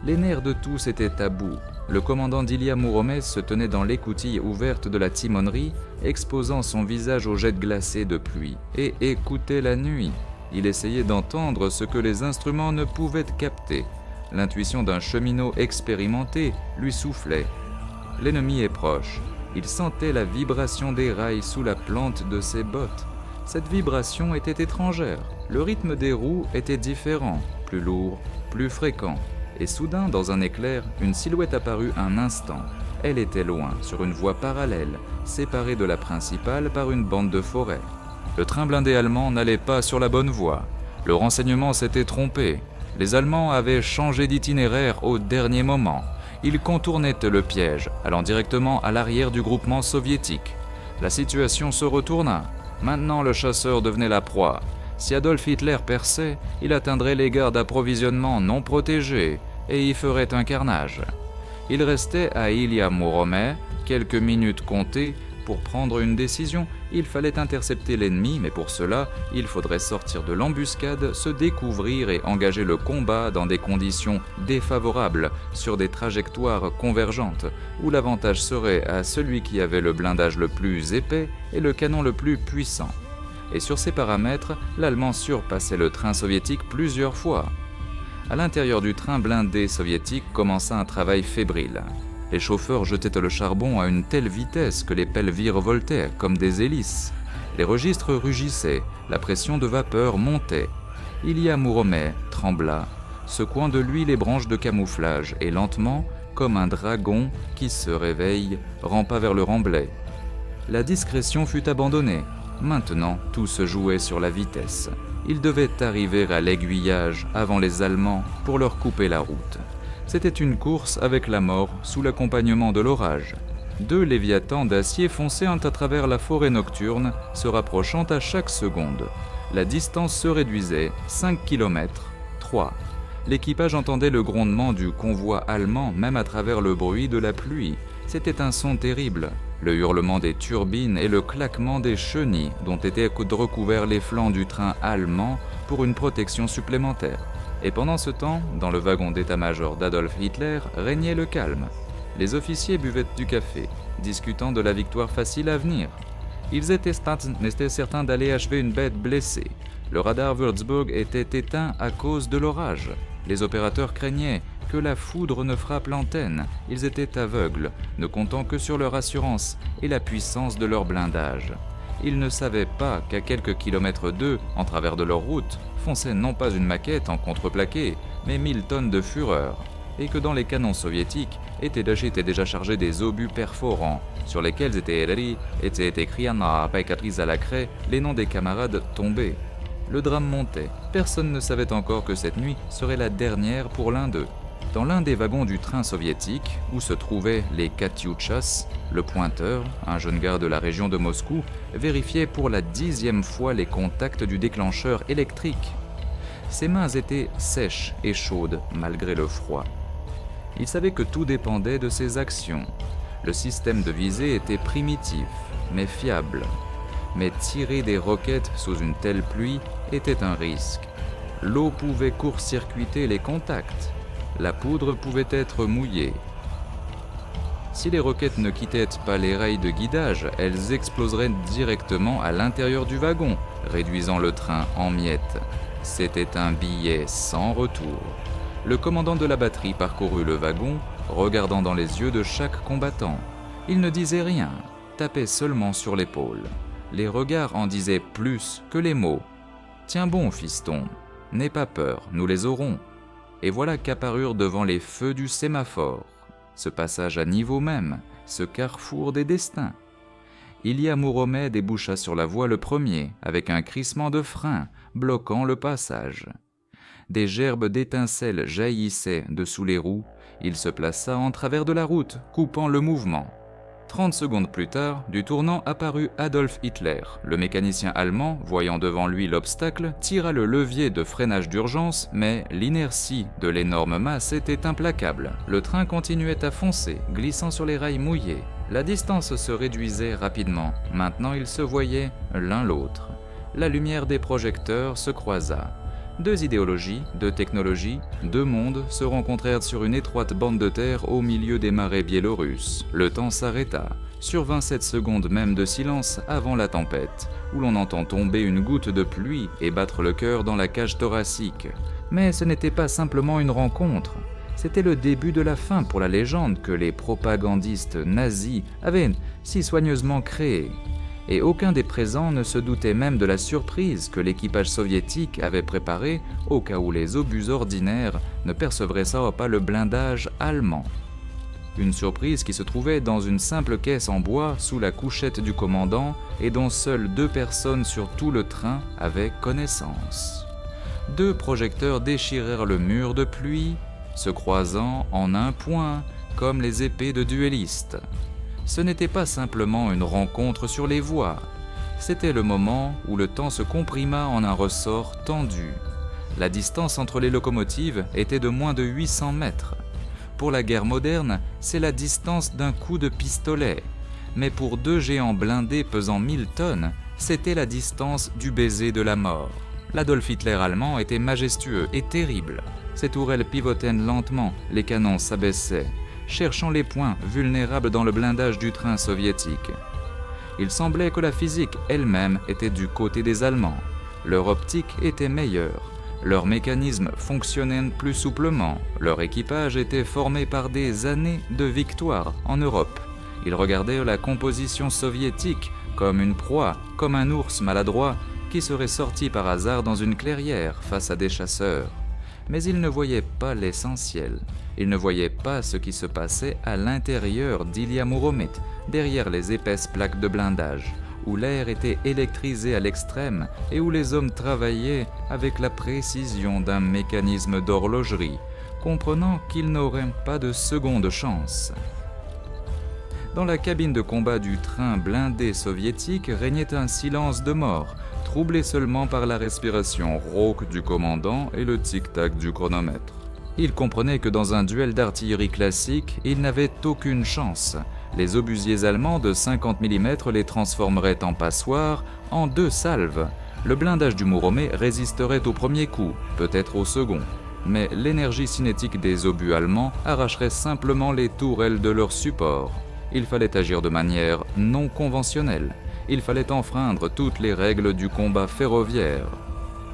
Les nerfs de tous étaient à bout. Le commandant d'Ilya Muromets se tenait dans l'écoutille ouverte de la timonerie, exposant son visage aux jets glacés de pluie, et écoutait la nuit. Il essayait d'entendre ce que les instruments ne pouvaient capter. L'intuition d'un cheminot expérimenté lui soufflait. L'ennemi est proche. Il sentait la vibration des rails sous la plante de ses bottes. Cette vibration était étrangère. Le rythme des roues était différent, plus lourd, plus fréquent. Et soudain, dans un éclair, une silhouette apparut un instant. Elle était loin, sur une voie parallèle, séparée de la principale par une bande de forêt. Le train blindé allemand n'allait pas sur la bonne voie. Le renseignement s'était trompé. Les Allemands avaient changé d'itinéraire au dernier moment. Ils contournaient le piège, allant directement à l'arrière du groupement soviétique. La situation se retourna. Maintenant, le chasseur devenait la proie. Si Adolf Hitler perçait, il atteindrait les gares d'approvisionnement non protégées et y ferait un carnage. Il restait à Ilya Muromets quelques minutes comptées pour prendre une décision. Il fallait intercepter l'ennemi, mais pour cela, il faudrait sortir de l'embuscade, se découvrir et engager le combat dans des conditions défavorables, sur des trajectoires convergentes, où l'avantage serait à celui qui avait le blindage le plus épais et le canon le plus puissant. Et sur ces paramètres, l'Allemand surpassait le train soviétique plusieurs fois. À l'intérieur du train blindé soviétique commença un travail fébrile. Les chauffeurs jetaient le charbon à une telle vitesse que les pelles virevoltaient comme des hélices. Les registres rugissaient, la pression de vapeur montait. Ilya Muromets trembla, secouant de lui les branches de camouflage et lentement, comme un dragon qui se réveille, rampa vers le remblai. La discrétion fut abandonnée. Maintenant, tout se jouait sur la vitesse. Ils devaient arriver à l'aiguillage avant les Allemands pour leur couper la route. C'était une course avec la mort sous l'accompagnement de l'orage. 2 léviathans d'acier fonçaient à travers la forêt nocturne, se rapprochant à chaque seconde. La distance se réduisait, 5 km, 3. L'équipage entendait le grondement du convoi allemand même à travers le bruit de la pluie. C'était un son terrible. Le hurlement des turbines et le claquement des chenilles dont étaient recouverts les flancs du train allemand pour une protection supplémentaire. Et pendant ce temps, dans le wagon d'état-major d'Adolf Hitler, régnait le calme. Les officiers buvaient du café, discutant de la victoire facile à venir. Ils étaient certains d'aller achever une bête blessée. Le radar Würzburg était éteint à cause de l'orage. Les opérateurs craignaient que la foudre ne frappe l'antenne. Ils étaient aveugles, ne comptant que sur leur assurance et la puissance de leur blindage. Ils ne savaient pas qu'à quelques kilomètres d'eux, en travers de leur route, fonçait non pas une maquette en contreplaqué, mais 1000 tonnes de Führer, et que dans les canons soviétiques étaient déjà chargés des obus perforants, sur lesquels étaient écrits à la craie les noms des camarades tombés. Le drame montait. Personne ne savait encore que cette nuit serait la dernière pour l'un d'eux. Dans l'un des wagons du train soviétique, où se trouvaient les Katyushas, le pointeur, un jeune gars de la région de Moscou, vérifiait pour la 10e fois les contacts du déclencheur électrique. Ses mains étaient sèches et chaudes malgré le froid. Il savait que tout dépendait de ses actions. Le système de visée était primitif, mais fiable. Mais tirer des roquettes sous une telle pluie était un risque. L'eau pouvait court-circuiter les contacts. La poudre pouvait être mouillée. Si les roquettes ne quittaient pas les rails de guidage, elles exploseraient directement à l'intérieur du wagon, réduisant le train en miettes. C'était un billet sans retour. Le commandant de la batterie parcourut le wagon, regardant dans les yeux de chaque combattant. Il ne disait rien, tapait seulement sur l'épaule. Les regards en disaient plus que les mots. « Tiens bon, fiston, n'aie pas peur, nous les aurons. » Et voilà qu'apparurent devant les feux du sémaphore, ce passage à niveau même, ce carrefour des destins. Ilia Mouromet déboucha sur la voie le premier, avec un crissement de frein, bloquant le passage. Des gerbes d'étincelles jaillissaient de sous les roues, il se plaça en travers de la route, coupant le mouvement. 30 secondes plus tard, du tournant apparut Adolf Hitler. Le mécanicien allemand, voyant devant lui l'obstacle, tira le levier de freinage d'urgence, mais l'inertie de l'énorme masse était implacable. Le train continuait à foncer, glissant sur les rails mouillés. La distance se réduisait rapidement. Maintenant, ils se voyaient l'un l'autre. La lumière des projecteurs se croisa. Deux idéologies, deux technologies, deux mondes se rencontrèrent sur une étroite bande de terre au milieu des marais biélorusses. Le temps s'arrêta. Survint cette seconde même de silence avant la tempête, où l'on entend tomber une goutte de pluie et battre le cœur dans la cage thoracique. Mais ce n'était pas simplement une rencontre. C'était le début de la fin pour la légende que les propagandistes nazis avaient si soigneusement créée. Et aucun des présents ne se doutait même de la surprise que l'équipage soviétique avait préparée au cas où les obus ordinaires ne percevraient ça pas le blindage allemand. Une surprise qui se trouvait dans une simple caisse en bois sous la couchette du commandant et dont seules 2 personnes sur tout le train avaient connaissance. 2 projecteurs déchirèrent le mur de pluie, se croisant en un point comme les épées de duellistes. Ce n'était pas simplement une rencontre sur les voies, c'était le moment où le temps se comprima en un ressort tendu. La distance entre les locomotives était de moins de 800 mètres. Pour la guerre moderne, c'est la distance d'un coup de pistolet. Mais pour 2 géants blindés pesant 1000 tonnes, c'était la distance du baiser de la mort. L'Adolf Hitler allemand était majestueux et terrible. Ses tourelles pivotaient lentement, les canons s'abaissaient, cherchant les points vulnérables dans le blindage du train soviétique. Il semblait que la physique elle-même était du côté des Allemands. Leur optique était meilleure, leurs mécanismes fonctionnaient plus souplement, leur équipage était formé par des années de victoire en Europe. Ils regardaient la composition soviétique comme une proie, comme un ours maladroit qui serait sorti par hasard dans une clairière face à des chasseurs. Mais ils ne voyaient pas l'essentiel. Ils ne voyaient pas ce qui se passait à l'intérieur d'Ilia Mouromet, derrière les épaisses plaques de blindage, où l'air était électrisé à l'extrême et où les hommes travaillaient avec la précision d'un mécanisme d'horlogerie, comprenant qu'ils n'auraient pas de seconde chance. Dans la cabine de combat du train blindé soviétique régnait un silence de mort, troublé seulement par la respiration rauque du commandant et le tic-tac du chronomètre. Il comprenait que dans un duel d'artillerie classique, il n'avait aucune chance. Les obusiers allemands de 50 mm les transformeraient en passoires en 2 salves. Le blindage du Mouromet résisterait au premier coup, peut-être au second. Mais l'énergie cinétique des obus allemands arracherait simplement les tourelles de leur support. Il fallait agir de manière non conventionnelle. Il fallait enfreindre toutes les règles du combat ferroviaire.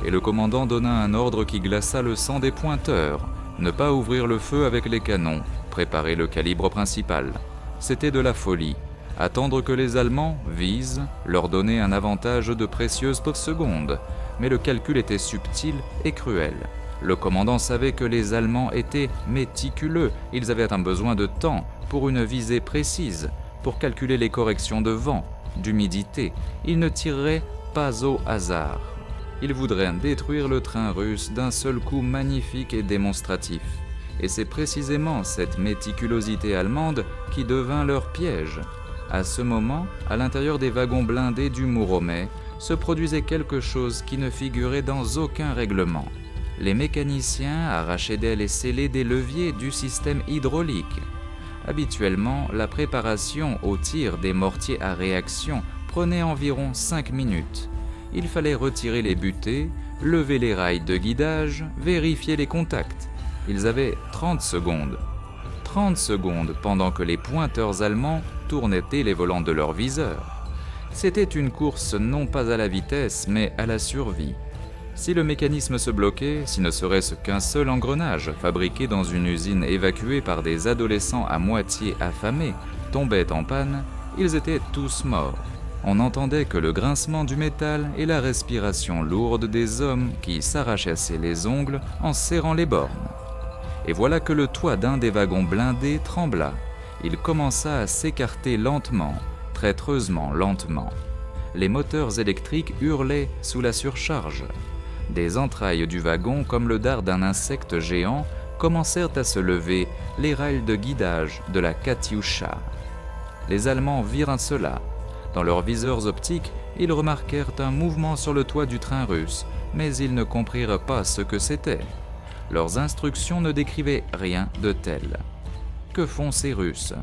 Et le commandant donna un ordre qui glaça le sang des pointeurs. Ne pas ouvrir le feu avec les canons, préparer le calibre principal. C'était de la folie. Attendre que les Allemands visent, leur donner un avantage de précieuses secondes. Mais le calcul était subtil et cruel. Le commandant savait que les Allemands étaient méticuleux. Ils avaient un besoin de temps pour une visée précise, pour calculer les corrections de vent, d'humidité. Ils ne tireraient pas au hasard. Ils voudraient détruire le train russe d'un seul coup magnifique et démonstratif. Et c'est précisément cette méticulosité allemande qui devint leur piège. À ce moment, à l'intérieur des wagons blindés du Mouromet, se produisait quelque chose qui ne figurait dans aucun règlement. Les mécaniciens arrachaient d'ailes et scellés des leviers du système hydraulique. Habituellement, la préparation au tir des mortiers à réaction prenait environ 5 minutes. Il fallait retirer les butées, lever les rails de guidage, vérifier les contacts. Ils avaient 30 secondes. 30 secondes pendant que les pointeurs allemands tournaient les volants de leurs viseurs. C'était une course non pas à la vitesse, mais à la survie. Si le mécanisme se bloquait, si ne serait-ce qu'un seul engrenage, fabriqué dans une usine évacuée par des adolescents à moitié affamés, tombait en panne, ils étaient tous morts. On n'entendait que le grincement du métal et la respiration lourde des hommes qui s'arrachaient les ongles en serrant les bornes. Et voilà que le toit d'un des wagons blindés trembla. Il commença à s'écarter lentement, traîtreusement lentement. Les moteurs électriques hurlaient sous la surcharge. Des entrailles du wagon, comme le dard d'un insecte géant, commencèrent à se lever les rails de guidage de la Katyusha. Les Allemands virent cela. Dans leurs viseurs optiques, ils remarquèrent un mouvement sur le toit du train russe, mais ils ne comprirent pas ce que c'était. Leurs instructions ne décrivaient rien de tel. Que font ces Russes?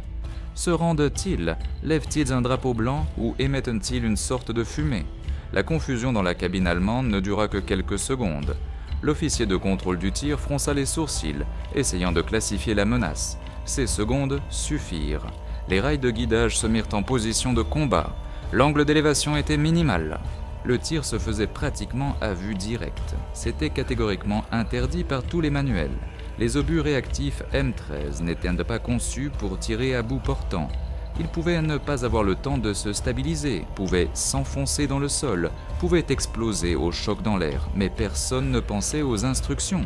Se rendent-ils? Lèvent-ils un drapeau blanc ou émettent-ils une sorte de fumée? La confusion dans la cabine allemande ne dura que quelques secondes. L'officier de contrôle du tir fronça les sourcils, essayant de classifier la menace. Ces secondes suffirent. Les rails de guidage se mirent en position de combat. L'angle d'élévation était minimal. Le tir se faisait pratiquement à vue directe. C'était catégoriquement interdit par tous les manuels. Les obus réactifs M13 n'étaient pas conçus pour tirer à bout portant. Ils pouvaient ne pas avoir le temps de se stabiliser, pouvaient s'enfoncer dans le sol, pouvaient exploser au choc dans l'air, mais personne ne pensait aux instructions.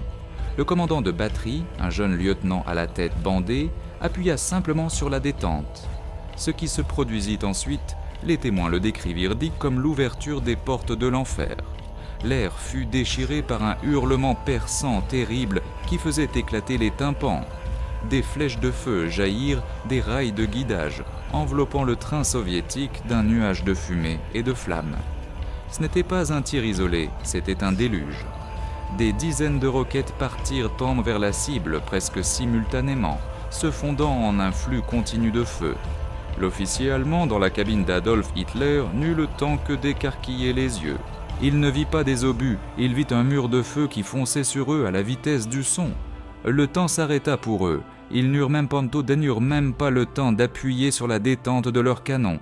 Le commandant de batterie, un jeune lieutenant à la tête bandée, appuya simplement sur la détente. Ce qui se produisit ensuite, les témoins le décrivirent comme l'ouverture des portes de l'enfer. L'air fut déchiré par un hurlement perçant terrible qui faisait éclater les tympans. Des flèches de feu jaillirent des rails de guidage, enveloppant le train soviétique d'un nuage de fumée et de flammes. Ce n'était pas un tir isolé, c'était un déluge. Des dizaines de roquettes partirent tendre vers la cible presque simultanément, se fondant en un flux continu de feu. L'officier allemand dans la cabine d'Adolf Hitler n'eut le temps que d'écarquiller les yeux. Il ne vit pas des obus, il vit un mur de feu qui fonçait sur eux à la vitesse du son. Le temps s'arrêta pour eux. Ils n'eurent même pas le temps d'appuyer sur la détente de leurs canons.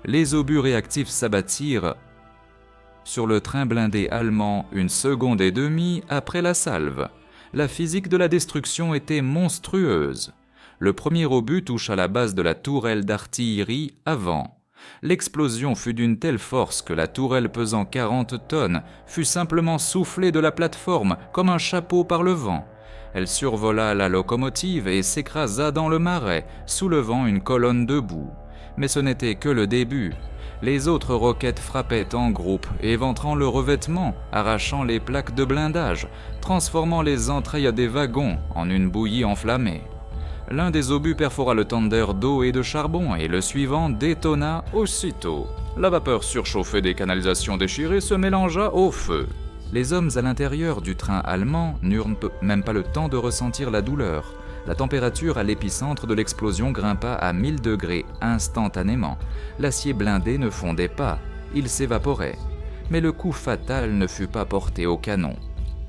Les obus réactifs s'abattirent sur le train blindé allemand 1 seconde et demie après la salve. La physique de la destruction était monstrueuse. Le premier obus toucha la base de la tourelle d'artillerie avant. L'explosion fut d'une telle force que la tourelle pesant 40 tonnes fut simplement soufflée de la plateforme comme un chapeau par le vent. Elle survola la locomotive et s'écrasa dans le marais, soulevant une colonne de boue. Mais ce n'était que le début. Les autres roquettes frappaient en groupe, éventrant le revêtement, arrachant les plaques de blindage, transformant les entrailles des wagons en une bouillie enflammée. L'un des obus perfora le tender d'eau et de charbon et le suivant détonna aussitôt. La vapeur surchauffée des canalisations déchirées se mélangea au feu. Les hommes à l'intérieur du train allemand n'eurent même pas le temps de ressentir la douleur. La température à l'épicentre de l'explosion grimpa à 1000 degrés instantanément. L'acier blindé ne fondait pas, il s'évaporait. Mais le coup fatal ne fut pas porté au canon.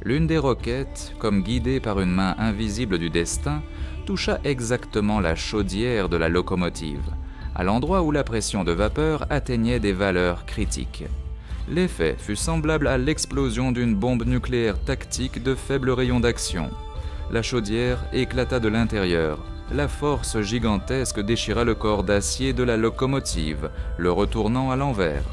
L'une des roquettes, comme guidée par une main invisible du destin, toucha exactement la chaudière de la locomotive, à l'endroit où la pression de vapeur atteignait des valeurs critiques. L'effet fut semblable à l'explosion d'une bombe nucléaire tactique de faible rayon d'action. La chaudière éclata de l'intérieur. La force gigantesque déchira le corps d'acier de la locomotive, le retournant à l'envers.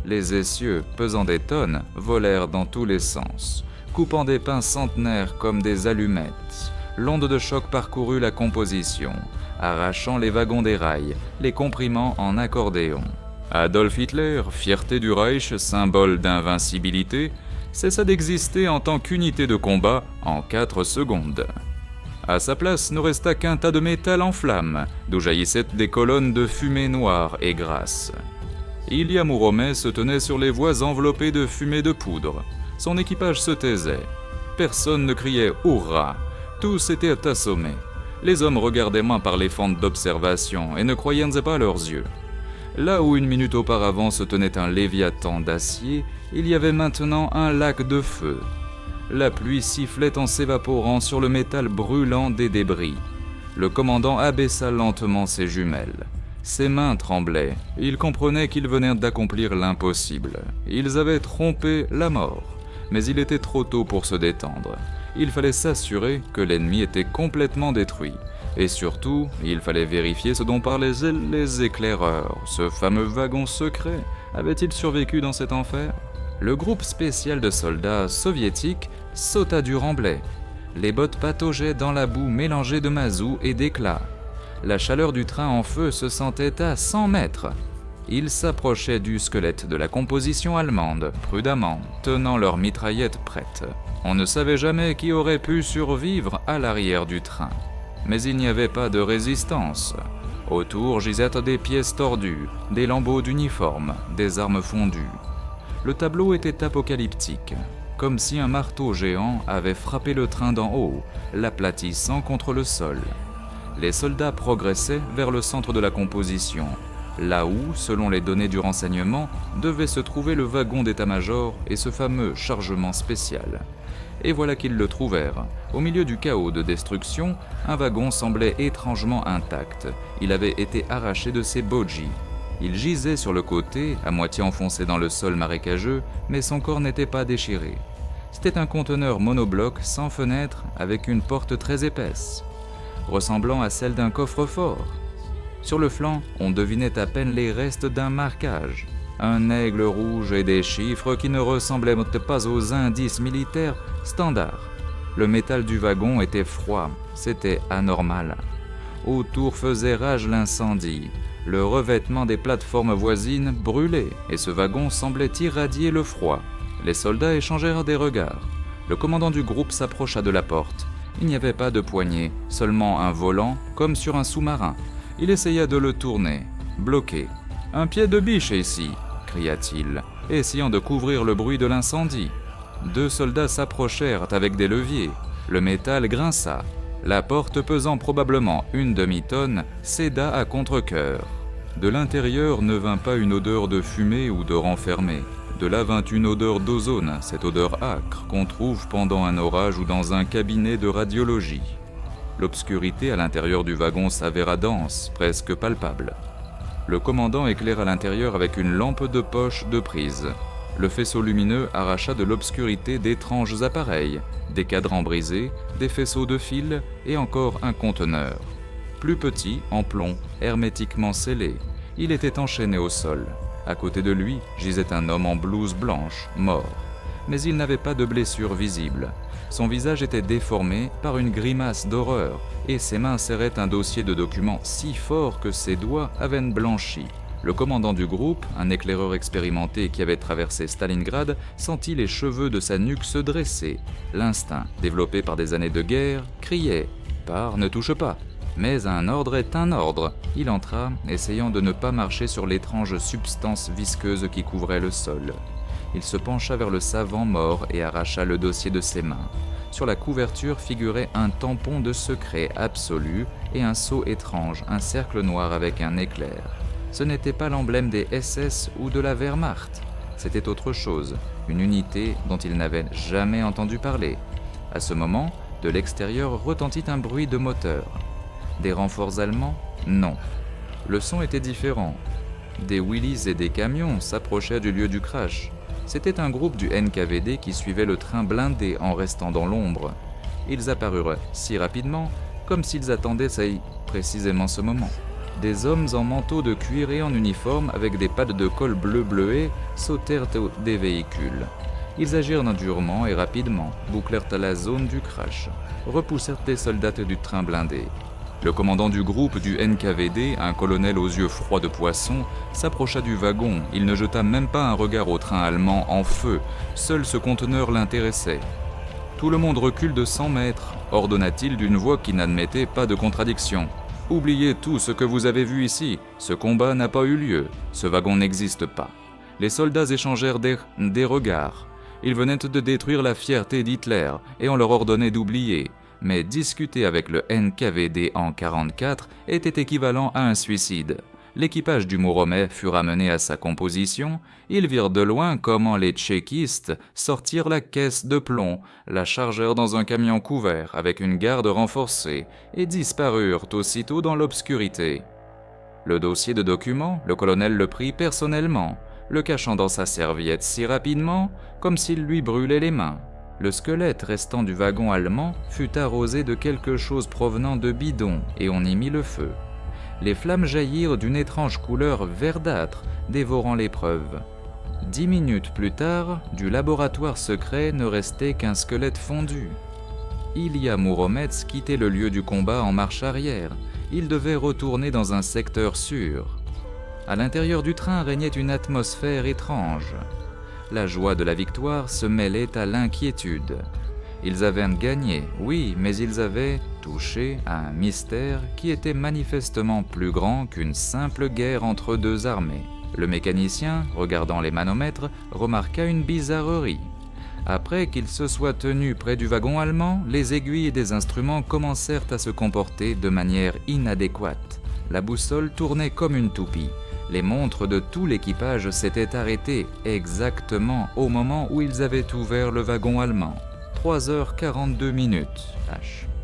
Les essieux, pesant des tonnes, volèrent dans tous les sens, coupant des pins centenaires comme des allumettes. L'onde de choc parcourut la composition, arrachant les wagons des rails, les comprimant en accordéon. Adolf Hitler, fierté du Reich, symbole d'invincibilité, cessa d'exister en tant qu'unité de combat en 4 secondes. À sa place ne resta qu'un tas de métal en flammes, d'où jaillissaient des colonnes de fumée noire et grasse. Ilya Mouromet se tenait sur les voies enveloppées de fumée de poudre. Son équipage se taisait. Personne ne criait « Hurrah !» Tous étaient assommés. Les hommes regardaient moins par les fentes d'observation et ne croyaient pas à leurs yeux. Là où une minute auparavant se tenait un léviathan d'acier, il y avait maintenant un lac de feu. La pluie sifflait en s'évaporant sur le métal brûlant des débris. Le commandant abaissa lentement ses jumelles. Ses mains tremblaient. Il comprenait qu'ils venaient d'accomplir l'impossible. Ils avaient trompé la mort. Mais il était trop tôt pour se détendre. Il fallait s'assurer que l'ennemi était complètement détruit. Et surtout, il fallait vérifier ce dont parlaient les éclaireurs. Ce fameux wagon secret, avait-il survécu dans cet enfer ? Le groupe spécial de soldats soviétiques sauta du remblai. Les bottes pataugeaient dans la boue mélangée de mazout et d'éclats. La chaleur du train en feu se sentait à 100 mètres. Ils s'approchaient du squelette de la composition allemande, prudemment, tenant leurs mitraillettes prêtes. On ne savait jamais qui aurait pu survivre à l'arrière du train. Mais il n'y avait pas de résistance. Autour gisaient des pièces tordues, des lambeaux d'uniforme, des armes fondues. Le tableau était apocalyptique, comme si un marteau géant avait frappé le train d'en haut, l'aplatissant contre le sol. Les soldats progressaient vers le centre de la composition, là où, selon les données du renseignement, devait se trouver le wagon d'état-major et ce fameux chargement spécial. Et voilà qu'ils le trouvèrent. Au milieu du chaos de destruction, un wagon semblait étrangement intact. Il avait été arraché de ses bogies. Il gisait sur le côté, à moitié enfoncé dans le sol marécageux, mais son corps n'était pas déchiré. C'était un conteneur monobloc sans fenêtre avec une porte très épaisse, ressemblant à celle d'un coffre-fort. Sur le flanc, on devinait à peine les restes d'un marquage, un aigle rouge et des chiffres qui ne ressemblaient pas aux indices militaires standards. Le métal du wagon était froid, c'était anormal. Autour faisait rage l'incendie. Le revêtement des plateformes voisines brûlait et ce wagon semblait irradier le froid. Les soldats échangèrent des regards. Le commandant du groupe s'approcha de la porte. Il n'y avait pas de poignée, seulement un volant, comme sur un sous-marin. Il essaya de le tourner, bloqué. « Un pied de biche ici !» cria-t-il, essayant de couvrir le bruit de l'incendie. Deux soldats s'approchèrent avec des leviers. Le métal grinça. La porte, pesant probablement une demi-tonne, céda à contre-cœur. De l'intérieur ne vint pas une odeur de fumée ou de renfermé. De là vint une odeur d'ozone, cette odeur âcre qu'on trouve pendant un orage ou dans un cabinet de radiologie. L'obscurité à l'intérieur du wagon s'avéra dense, presque palpable. Le commandant éclaira l'intérieur avec une lampe de poche de prise. Le faisceau lumineux arracha de l'obscurité d'étranges appareils, des cadrans brisés, des faisceaux de fil et encore un conteneur. Plus petit, en plomb, hermétiquement scellé, il était enchaîné au sol. À côté de lui gisait un homme en blouse blanche, mort. Mais il n'avait pas de blessure visible. Son visage était déformé par une grimace d'horreur et ses mains serraient un dossier de documents si fort que ses doigts avaient blanchi. Le commandant du groupe, un éclaireur expérimenté qui avait traversé Stalingrad, sentit les cheveux de sa nuque se dresser. L'instinct, développé par des années de guerre, criait « Pars, ne touche pas !» Mais un ordre est un ordre. Il entra, essayant de ne pas marcher sur l'étrange substance visqueuse qui couvrait le sol. Il se pencha vers le savant mort et arracha le dossier de ses mains. Sur la couverture figurait un tampon de secret absolu et un sceau étrange, un cercle noir avec un éclair. Ce n'était pas l'emblème des SS ou de la Wehrmacht. C'était autre chose, une unité dont il n'avait jamais entendu parler. À ce moment, de l'extérieur retentit un bruit de moteur. Des renforts allemands ? Non. Le son était différent. Des Willys et des camions s'approchaient du lieu du crash. C'était un groupe du NKVD qui suivait le train blindé en restant dans l'ombre. Ils apparurent si rapidement, comme s'ils attendaient précisément ce moment. Des hommes en manteau de cuir et en uniforme avec des pattes de colle bleu bleuées sautèrent des véhicules. Ils agirent durement et rapidement, bouclèrent à la zone du crash, repoussèrent les soldats du train blindé. Le commandant du groupe du NKVD, un colonel aux yeux froids de poisson, s'approcha du wagon. Il ne jeta même pas un regard au train allemand en feu. Seul ce conteneur l'intéressait. « Tout le monde recule de 100 mètres », ordonna-t-il d'une voix qui n'admettait pas de contradiction. « Oubliez tout ce que vous avez vu ici. Ce combat n'a pas eu lieu. Ce wagon n'existe pas. » Les soldats échangèrent des regards. Ils venaient de détruire la fierté d'Hitler et on leur ordonnait d'oublier. mais discuter avec le NKVD en 1944 était équivalent à un suicide. L'équipage du Muromets fut ramené à sa composition, ils virent de loin comment les tchéquistes sortirent la caisse de plomb, la chargèrent dans un camion couvert avec une garde renforcée et disparurent aussitôt dans l'obscurité. Le dossier de documents, le colonel le prit personnellement, le cachant dans sa serviette si rapidement comme s'il lui brûlait les mains. Le squelette restant du wagon allemand fut arrosé de quelque chose provenant de bidons et on y mit le feu. Les flammes jaillirent d'une étrange couleur verdâtre, dévorant l'épreuve. 10 minutes plus tard, du laboratoire secret ne restait qu'un squelette fondu. Ilya Muromets quittait le lieu du combat en marche arrière. Il devait retourner dans un secteur sûr. À l'intérieur du train régnait une atmosphère étrange. La joie de la victoire se mêlait à l'inquiétude. Ils avaient gagné, oui, mais ils avaient touché à un mystère qui était manifestement plus grand qu'une simple guerre entre deux armées. Le mécanicien, regardant les manomètres, remarqua une bizarrerie. Après qu'il se soit tenu près du wagon allemand, les aiguilles des instruments commencèrent à se comporter de manière inadéquate. La boussole tournait comme une toupie. Les montres de tout l'équipage s'étaient arrêtées exactement au moment où ils avaient ouvert le wagon allemand. 3h42 minutes.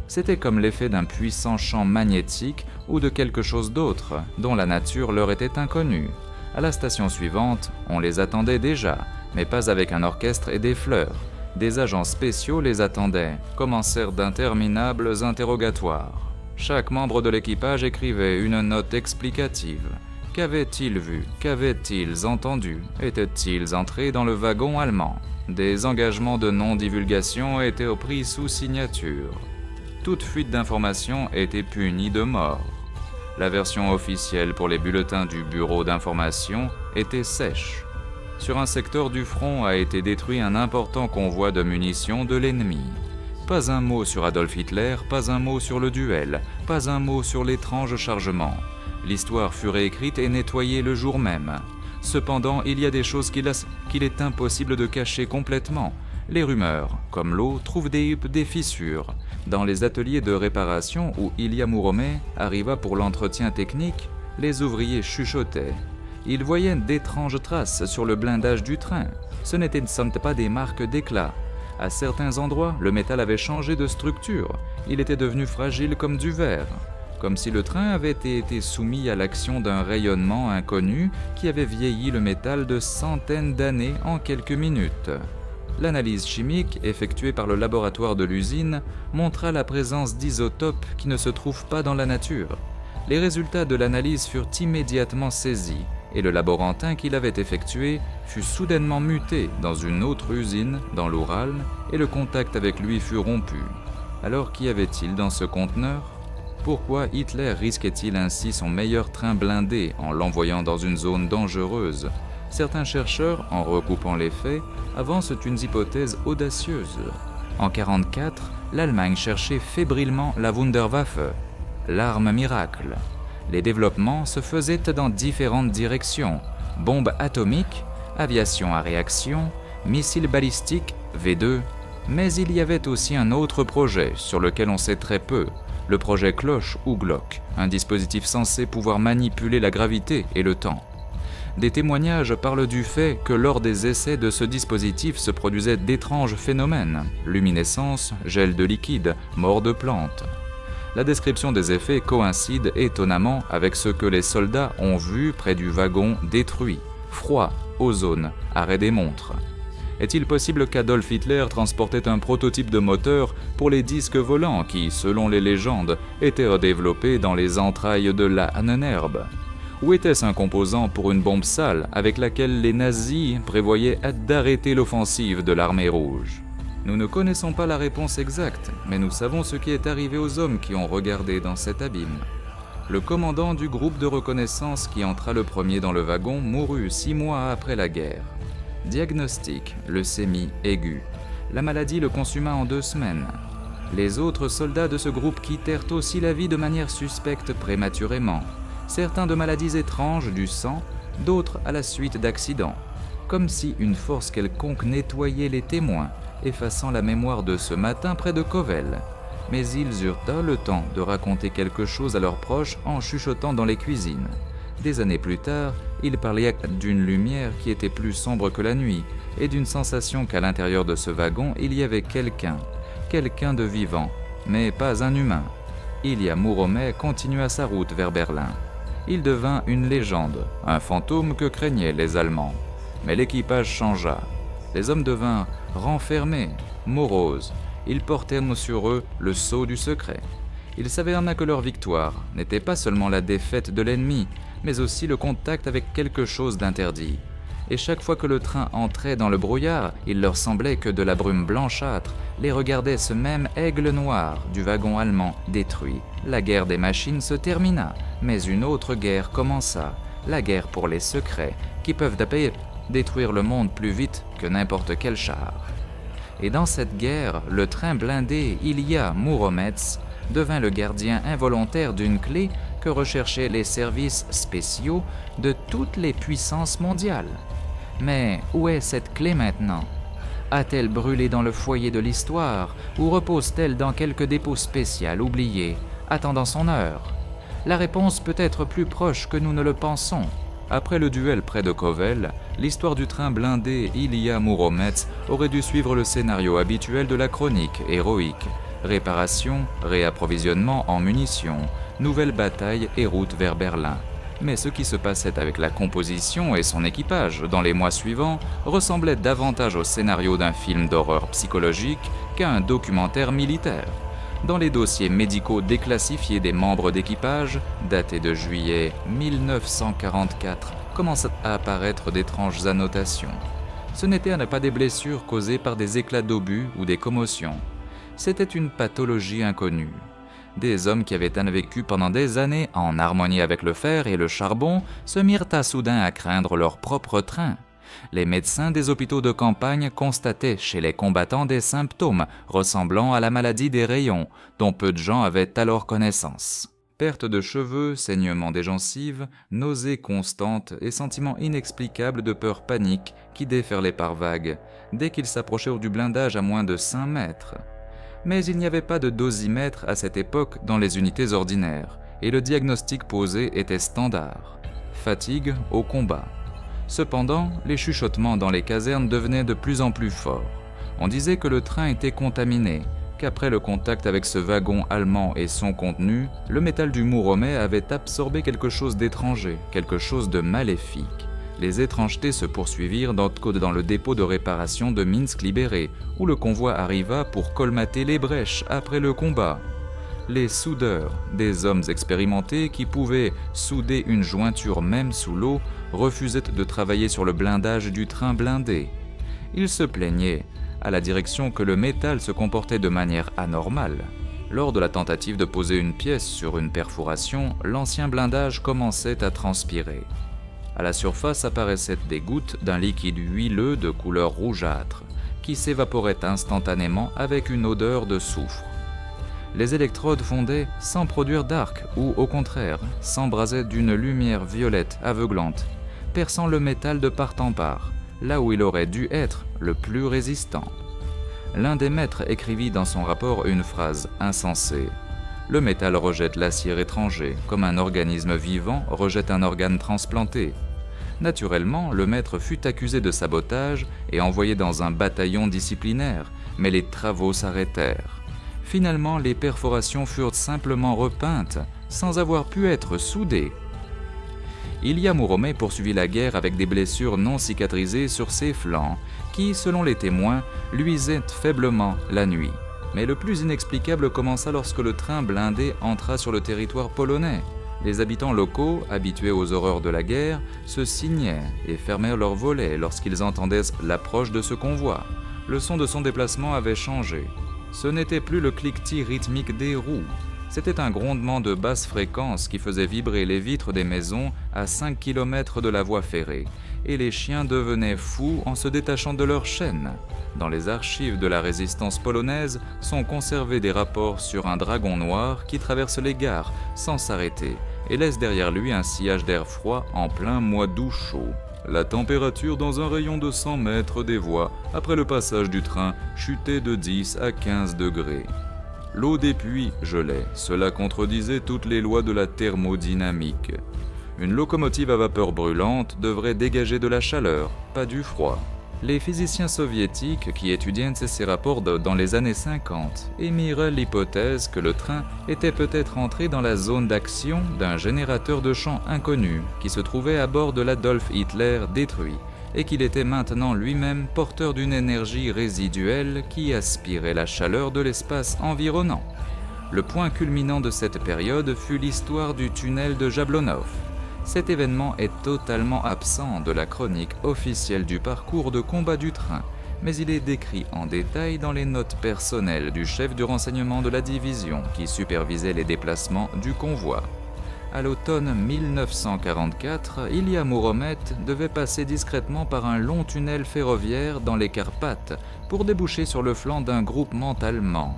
C'était comme l'effet d'un puissant champ magnétique ou de quelque chose d'autre dont la nature leur était inconnue. À la station suivante, on les attendait déjà, mais pas avec un orchestre et des fleurs. Des agents spéciaux les attendaient. Commencèrent d'interminables interrogatoires. Chaque membre de l'équipage écrivait une note explicative. Qu'avaient-ils vu? Qu'avaient-ils entendu? Étaient-ils entrés dans le wagon allemand? Des engagements de non-divulgation étaient pris sous signature. Toute fuite d'informations était punie de mort. La version officielle pour les bulletins du bureau d'information était sèche. Sur un secteur du front a été détruit un important convoi de munitions de l'ennemi. Pas un mot sur Adolf Hitler, pas un mot sur le duel, pas un mot sur l'étrange chargement. L'histoire fut réécrite et nettoyée le jour même. Cependant, il y a des choses qu'il est impossible de cacher complètement. Les rumeurs, comme l'eau, trouvent des fissures. Dans les ateliers de réparation où Ilya Muromets arriva pour l'entretien technique, les ouvriers chuchotaient. Ils voyaient d'étranges traces sur le blindage du train. Ce n'étaient pas des marques d'éclat. À certains endroits, le métal avait changé de structure. Il était devenu fragile comme du verre. Comme si le train avait été soumis à l'action d'un rayonnement inconnu qui avait vieilli le métal de centaines d'années en quelques minutes. L'analyse chimique effectuée par le laboratoire de l'usine montra la présence d'isotopes qui ne se trouvent pas dans la nature. Les résultats de l'analyse furent immédiatement saisis et le laborantin qui l'avait effectué fut soudainement muté dans une autre usine dans l'Oural et le contact avec lui fut rompu. Alors qu'y avait-il dans ce conteneur ? Pourquoi Hitler risquait-il ainsi son meilleur train blindé en l'envoyant dans une zone dangereuse? Certains chercheurs, en recoupant les faits, avancent une hypothèse audacieuse. En 1944, l'Allemagne cherchait fébrilement la Wunderwaffe, l'arme miracle. Les développements se faisaient dans différentes directions, bombes atomiques, aviation à réaction, missiles balistiques, V2, mais il y avait aussi un autre projet sur lequel on sait très peu, le projet Cloche ou Glock, un dispositif censé pouvoir manipuler la gravité et le temps. Des témoignages parlent du fait que lors des essais de ce dispositif se produisaient d'étranges phénomènes, luminescence, gel de liquide, mort de plantes. La description des effets coïncide étonnamment avec ce que les soldats ont vu près du wagon détruit, froid, ozone, arrêt des montres. Est-il possible qu'Adolf Hitler transportait un prototype de moteur pour les disques volants qui, selon les légendes, étaient développés dans les entrailles de la Ahnenerbe? Ou était-ce un composant pour une bombe sale avec laquelle les nazis prévoyaient d'arrêter l'offensive de l'armée rouge? Nous ne connaissons pas la réponse exacte, mais nous savons ce qui est arrivé aux hommes qui ont regardé dans cet abîme. Le commandant du groupe de reconnaissance qui entra le premier dans le wagon mourut 6 mois après la guerre. Diagnostic, leucémie aiguë. La maladie le consuma en 2 semaines. Les autres soldats de ce groupe quittèrent aussi la vie de manière suspecte prématurément. Certains de maladies étranges du sang, d'autres à la suite d'accidents. Comme si une force quelconque nettoyait les témoins, effaçant la mémoire de ce matin près de Kovel. mais ils eurent le temps de raconter quelque chose à leurs proches en chuchotant dans les cuisines. Des années plus tard, ils parlaient d'une lumière qui était plus sombre que la nuit et d'une sensation qu'à l'intérieur de ce wagon, il y avait quelqu'un de vivant, mais pas un humain. Ilya Mouromet continua sa route vers Berlin. Il devint une légende, un fantôme que craignaient les Allemands. Mais l'équipage changea. Les hommes devinrent renfermés, moroses. Ils portaient sur eux le sceau du secret. Ils s'avérèrent que leur victoire n'était pas seulement la défaite de l'ennemi, mais aussi le contact avec quelque chose d'interdit. Et chaque fois que le train entrait dans le brouillard, il leur semblait que de la brume blanchâtre les regardait ce même aigle noir du wagon allemand détruit. La guerre des machines se termina, mais une autre guerre commença, la guerre pour les secrets, qui peuvent détruire le monde plus vite que n'importe quel char. Et dans cette guerre, le train blindé Ilya Mouromets devint le gardien involontaire d'une clé que recherchaient les services spéciaux de toutes les puissances mondiales. Mais où est cette clé maintenant? A-t-elle brûlé dans le foyer de l'histoire ou repose-t-elle dans quelque dépôt spécial oublié, attendant son heure? La réponse peut être plus proche que nous ne le pensons. Après le duel près de Kovel, l'histoire du train blindé Ilya Mouromets aurait dû suivre le scénario habituel de la chronique héroïque. Réparation, réapprovisionnement en munitions, nouvelle bataille et route vers Berlin. Mais ce qui se passait avec la composition et son équipage dans les mois suivants ressemblait davantage au scénario d'un film d'horreur psychologique qu'à un documentaire militaire. Dans les dossiers médicaux déclassifiés des membres d'équipage, datés de juillet 1944, commencent à apparaître d'étranges annotations. Ce n'étaient pas des blessures causées par des éclats d'obus ou des commotions. C'était une pathologie inconnue. Des hommes qui avaient vécu pendant des années en harmonie avec le fer et le charbon se mirent soudain à craindre leur propre train. Les médecins des hôpitaux de campagne constataient chez les combattants des symptômes ressemblant à la maladie des rayons, dont peu de gens avaient alors connaissance. Perte de cheveux, saignement des gencives, nausées constantes et sentiments inexplicables de peur panique qui déferlaient par vagues, dès qu'ils s'approchaient du blindage à moins de 5 mètres. Mais il n'y avait pas de dosimètre à cette époque dans les unités ordinaires, et le diagnostic posé était standard. Fatigue au combat. Cependant, les chuchotements dans les casernes devenaient de plus en plus forts. On disait que le train était contaminé, qu'après le contact avec ce wagon allemand et son contenu, le métal du Mouromet avait absorbé quelque chose d'étranger, quelque chose de maléfique. Les étrangetés se poursuivirent dans le dépôt de réparation de Minsk libéré, où le convoi arriva pour colmater les brèches après le combat. Les soudeurs, des hommes expérimentés qui pouvaient souder une jointure même sous l'eau, refusaient de travailler sur le blindage du train blindé. Ils se plaignaient à la direction que le métal se comportait de manière anormale. Lors de la tentative de poser une pièce sur une perforation, l'ancien blindage commençait à transpirer. À la surface apparaissaient des gouttes d'un liquide huileux de couleur rougeâtre, qui s'évaporait instantanément avec une odeur de soufre. Les électrodes fondaient sans produire d'arc ou, au contraire, s'embrasaient d'une lumière violette aveuglante, perçant le métal de part en part, là où il aurait dû être le plus résistant. L'un des maîtres écrivit dans son rapport une phrase insensée. Le métal rejette l'acier étranger, comme un organisme vivant rejette un organe transplanté. Naturellement, le maître fut accusé de sabotage et envoyé dans un bataillon disciplinaire, mais les travaux s'arrêtèrent. Finalement, les perforations furent simplement repeintes, sans avoir pu être soudées. Ilya Mouromet poursuivit la guerre avec des blessures non cicatrisées sur ses flancs, qui, selon les témoins, luisaient faiblement la nuit. Mais le plus inexplicable commença lorsque le train blindé entra sur le territoire polonais. Les habitants locaux, habitués aux horreurs de la guerre, se signaient et fermèrent leurs volets lorsqu'ils entendaient l'approche de ce convoi. Le son de son déplacement avait changé. Ce n'était plus le cliquetis rythmique des roues. C'était un grondement de basse fréquence qui faisait vibrer les vitres des maisons à 5 km de la voie ferrée, et les chiens devenaient fous en se détachant de leurs chaînes. Dans les archives de la résistance polonaise sont conservés des rapports sur un dragon noir qui traverse les gares sans s'arrêter et laisse derrière lui un sillage d'air froid en plein mois d'août chaud. La température dans un rayon de 100 mètres des voies, après le passage du train, chutait de 10 à 15 degrés. L'eau des puits gelait. Cela contredisait toutes les lois de la thermodynamique. Une locomotive à vapeur brûlante devrait dégager de la chaleur, pas du froid. Les physiciens soviétiques qui étudiaient ces rapports dans les années 50 émirent l'hypothèse que le train était peut-être entré dans la zone d'action d'un générateur de champ inconnu qui se trouvait à bord de l'Adolf Hitler détruit et qu'il était maintenant lui-même porteur d'une énergie résiduelle qui aspirait la chaleur de l'espace environnant. Le point culminant de cette période fut l'histoire du tunnel de Jablonov. Cet événement est totalement absent de la chronique officielle du parcours de combat du train, mais il est décrit en détail dans les notes personnelles du chef du renseignement de la division qui supervisait les déplacements du convoi. À l'automne 1944, Ilya Mouromet devait passer discrètement par un long tunnel ferroviaire dans les Carpates pour déboucher sur le flanc d'un groupement allemand.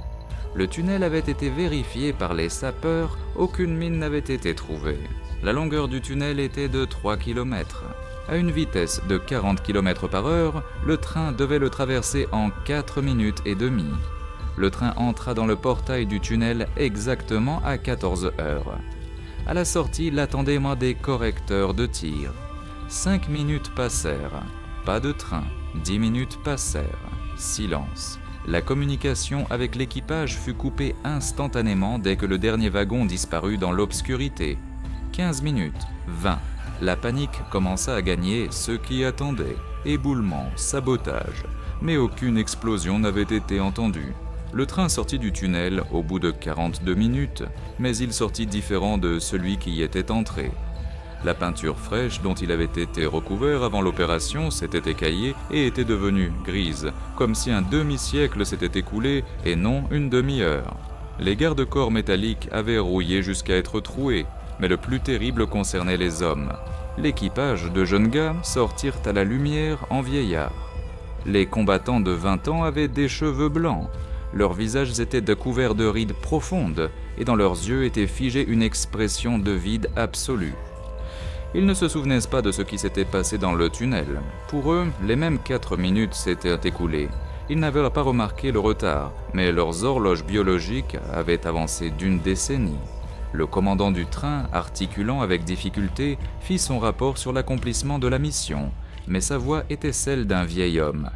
Le tunnel avait été vérifié par les sapeurs, aucune mine n'avait été trouvée. La longueur du tunnel était de 3 km. À une vitesse de 40 km par heure, le train devait le traverser en 4 minutes et demie. Le train entra dans le portail du tunnel exactement à 14 heures. À la sortie l'attendaient des correcteurs de tir. 5 minutes passèrent. Pas de train. 10 minutes passèrent. Silence. La communication avec l'équipage fut coupée instantanément dès que le dernier wagon disparut dans l'obscurité. 15 minutes, 20. La panique commença à gagner ceux qui attendaient. Éboulement, sabotage. Mais aucune explosion n'avait été entendue. Le train sortit du tunnel au bout de 42 minutes, mais il sortit différent de celui qui y était entré. La peinture fraîche dont il avait été recouvert avant l'opération s'était écaillée et était devenue grise, comme si un demi-siècle s'était écoulé et non une demi-heure. Les garde-corps métalliques avaient rouillé jusqu'à être troués, mais le plus terrible concernait les hommes. L'équipage de jeunes gars sortirent à la lumière en vieillards. Les combattants de 20 ans avaient des cheveux blancs. Leurs visages étaient couverts de rides profondes, et dans leurs yeux était figée une expression de vide absolu. Ils ne se souvenaient pas de ce qui s'était passé dans le tunnel. Pour eux, les mêmes 4 minutes s'étaient écoulées. Ils n'avaient pas remarqué le retard, mais leurs horloges biologiques avaient avancé d'une décennie. Le commandant du train, articulant avec difficulté, fit son rapport sur l'accomplissement de la mission, mais sa voix était celle d'un vieil homme.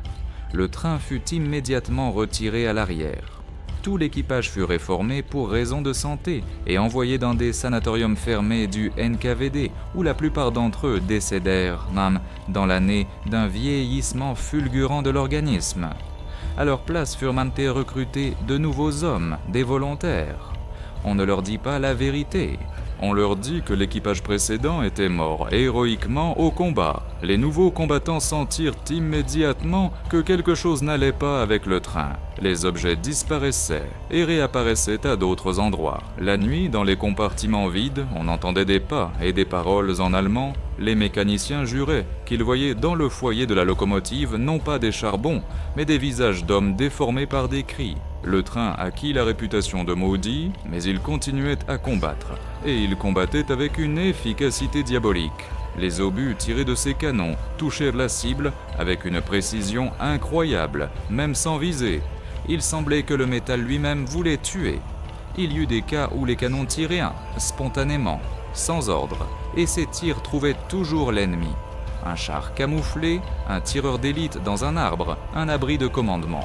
Le train fut immédiatement retiré à l'arrière. Tout l'équipage fut réformé pour raison de santé et envoyé dans des sanatoriums fermés du NKVD, où la plupart d'entre eux décédèrent dans l'année d'un vieillissement fulgurant de l'organisme. À leur place furent recrutés de nouveaux hommes, des volontaires. On ne leur dit pas la vérité. On leur dit que l'équipage précédent était mort héroïquement au combat. Les nouveaux combattants sentirent immédiatement que quelque chose n'allait pas avec le train. Les objets disparaissaient et réapparaissaient à d'autres endroits. La nuit, dans les compartiments vides, on entendait des pas et des paroles en allemand. Les mécaniciens juraient qu'ils voyaient dans le foyer de la locomotive non pas des charbons, mais des visages d'hommes déformés par des cris. Le train acquit la réputation de maudit, mais il continuait à combattre. Et il combattait avec une efficacité diabolique. Les obus tirés de ses canons touchèrent la cible avec une précision incroyable, même sans viser. Il semblait que le métal lui-même voulait tuer. Il y eut des cas où les canons tiraient spontanément, sans ordre, et ces tirs trouvaient toujours l'ennemi. Un char camouflé, un tireur d'élite dans un arbre, un abri de commandement.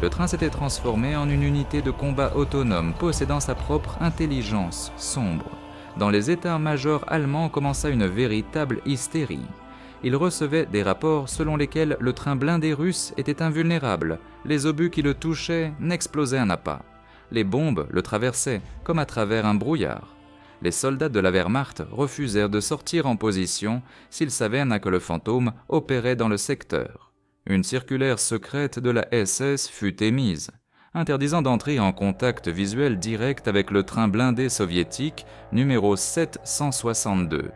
Le train s'était transformé en une unité de combat autonome possédant sa propre intelligence sombre. Dans les états-majors allemands commença une véritable hystérie. Ils recevaient des rapports selon lesquels le train blindé russe était invulnérable, les obus qui le touchaient n'explosaient un appât. Les bombes le traversaient comme à travers un brouillard. Les soldats de la Wehrmacht refusèrent de sortir en position s'ils savaient que le fantôme opérait dans le secteur. Une circulaire secrète de la SS fut émise, interdisant d'entrer en contact visuel direct avec le train blindé soviétique numéro 762.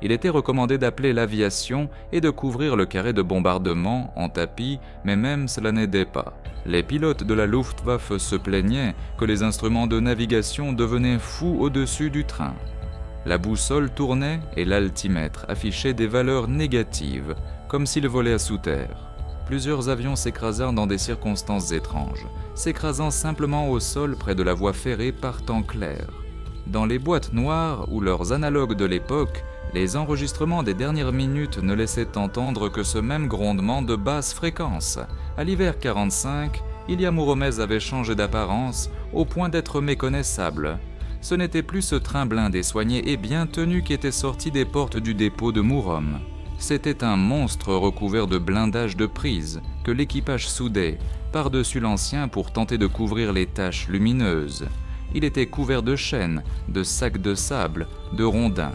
Il était recommandé d'appeler l'aviation et de couvrir le carré de bombardement en tapis, mais même cela n'aidait pas. Les pilotes de la Luftwaffe se plaignaient que les instruments de navigation devenaient fous au-dessus du train. La boussole tournait et l'altimètre affichait des valeurs négatives, comme s'il volait sous terre. plusieurs avions s'écrasèrent dans des circonstances étranges, s'écrasant simplement au sol près de la voie ferrée partant clair. Dans les boîtes noires ou leurs analogues de l'époque, les enregistrements des dernières minutes ne laissaient entendre que ce même grondement de basse fréquence. À l'hiver 45, Ilya Mouromez avait changé d'apparence au point d'être méconnaissable. Ce n'était plus ce train blindé, soigné et bien tenu qui était sorti des portes du dépôt de Mourom. C'était un monstre recouvert de blindage de prise que l'équipage soudait par-dessus l'ancien pour tenter de couvrir les taches lumineuses. Il était couvert de chaînes, de sacs de sable, de rondins.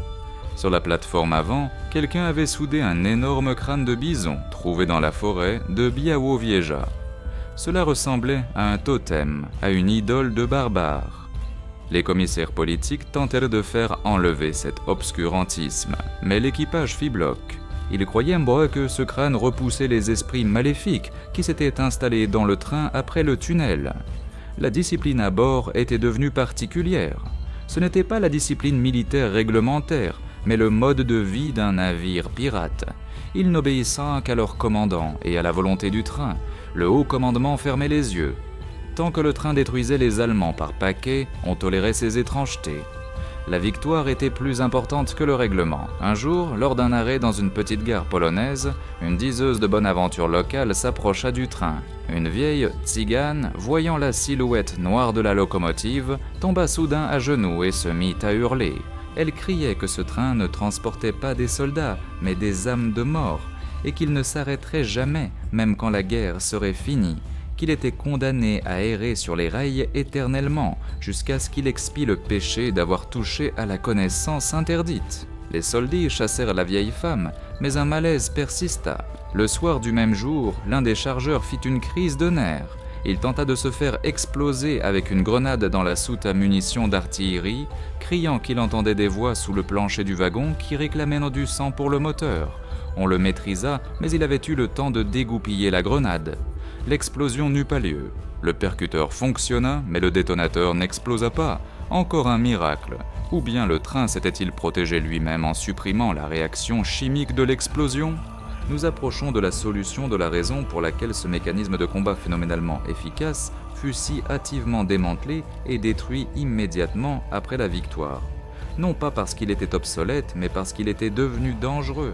Sur la plateforme avant, quelqu'un avait soudé un énorme crâne de bison trouvé dans la forêt de Białowieża. Cela ressemblait à un totem, à une idole de barbares. Les commissaires politiques tentèrent de faire enlever cet obscurantisme, mais l'équipage fit bloc. Ils croyaient que ce crâne repoussait les esprits maléfiques qui s'étaient installés dans le train après le tunnel. La discipline à bord était devenue particulière. Ce n'était pas la discipline militaire réglementaire, mais le mode de vie d'un navire pirate. Ils n'obéissant qu'à leur commandant et à la volonté du train, le haut commandement fermait les yeux. Tant que le train détruisait les Allemands par paquets, on tolérait ces étrangetés. La victoire était plus importante que le règlement. Un jour, lors d'un arrêt dans une petite gare polonaise, une diseuse de bonne aventure locale s'approcha du train. Une vieille tzigane, voyant la silhouette noire de la locomotive, tomba soudain à genoux et se mit à hurler. Elle criait que ce train ne transportait pas des soldats, mais des âmes de mort, et qu'il ne s'arrêterait jamais, même quand la guerre serait finie, qu'il était condamné à errer sur les rails éternellement, jusqu'à ce qu'il expie le péché d'avoir touché à la connaissance interdite. Les soldats chassèrent la vieille femme, mais un malaise persista. Le soir du même jour, l'un des chargeurs fit une crise de nerfs. Il tenta de se faire exploser avec une grenade dans la soute à munitions d'artillerie, criant qu'il entendait des voix sous le plancher du wagon qui réclamaient du sang pour le moteur. On le maîtrisa, mais il avait eu le temps de dégoupiller la grenade. L'explosion n'eut pas lieu. Le percuteur fonctionna, mais le détonateur n'explosa pas. Encore un miracle. Ou bien le train s'était-il protégé lui-même en supprimant la réaction chimique de l'explosion ? Nous approchons de la solution de la raison pour laquelle ce mécanisme de combat phénoménalement efficace fut si hâtivement démantelé et détruit immédiatement après la victoire. Non pas parce qu'il était obsolète, mais parce qu'il était devenu dangereux.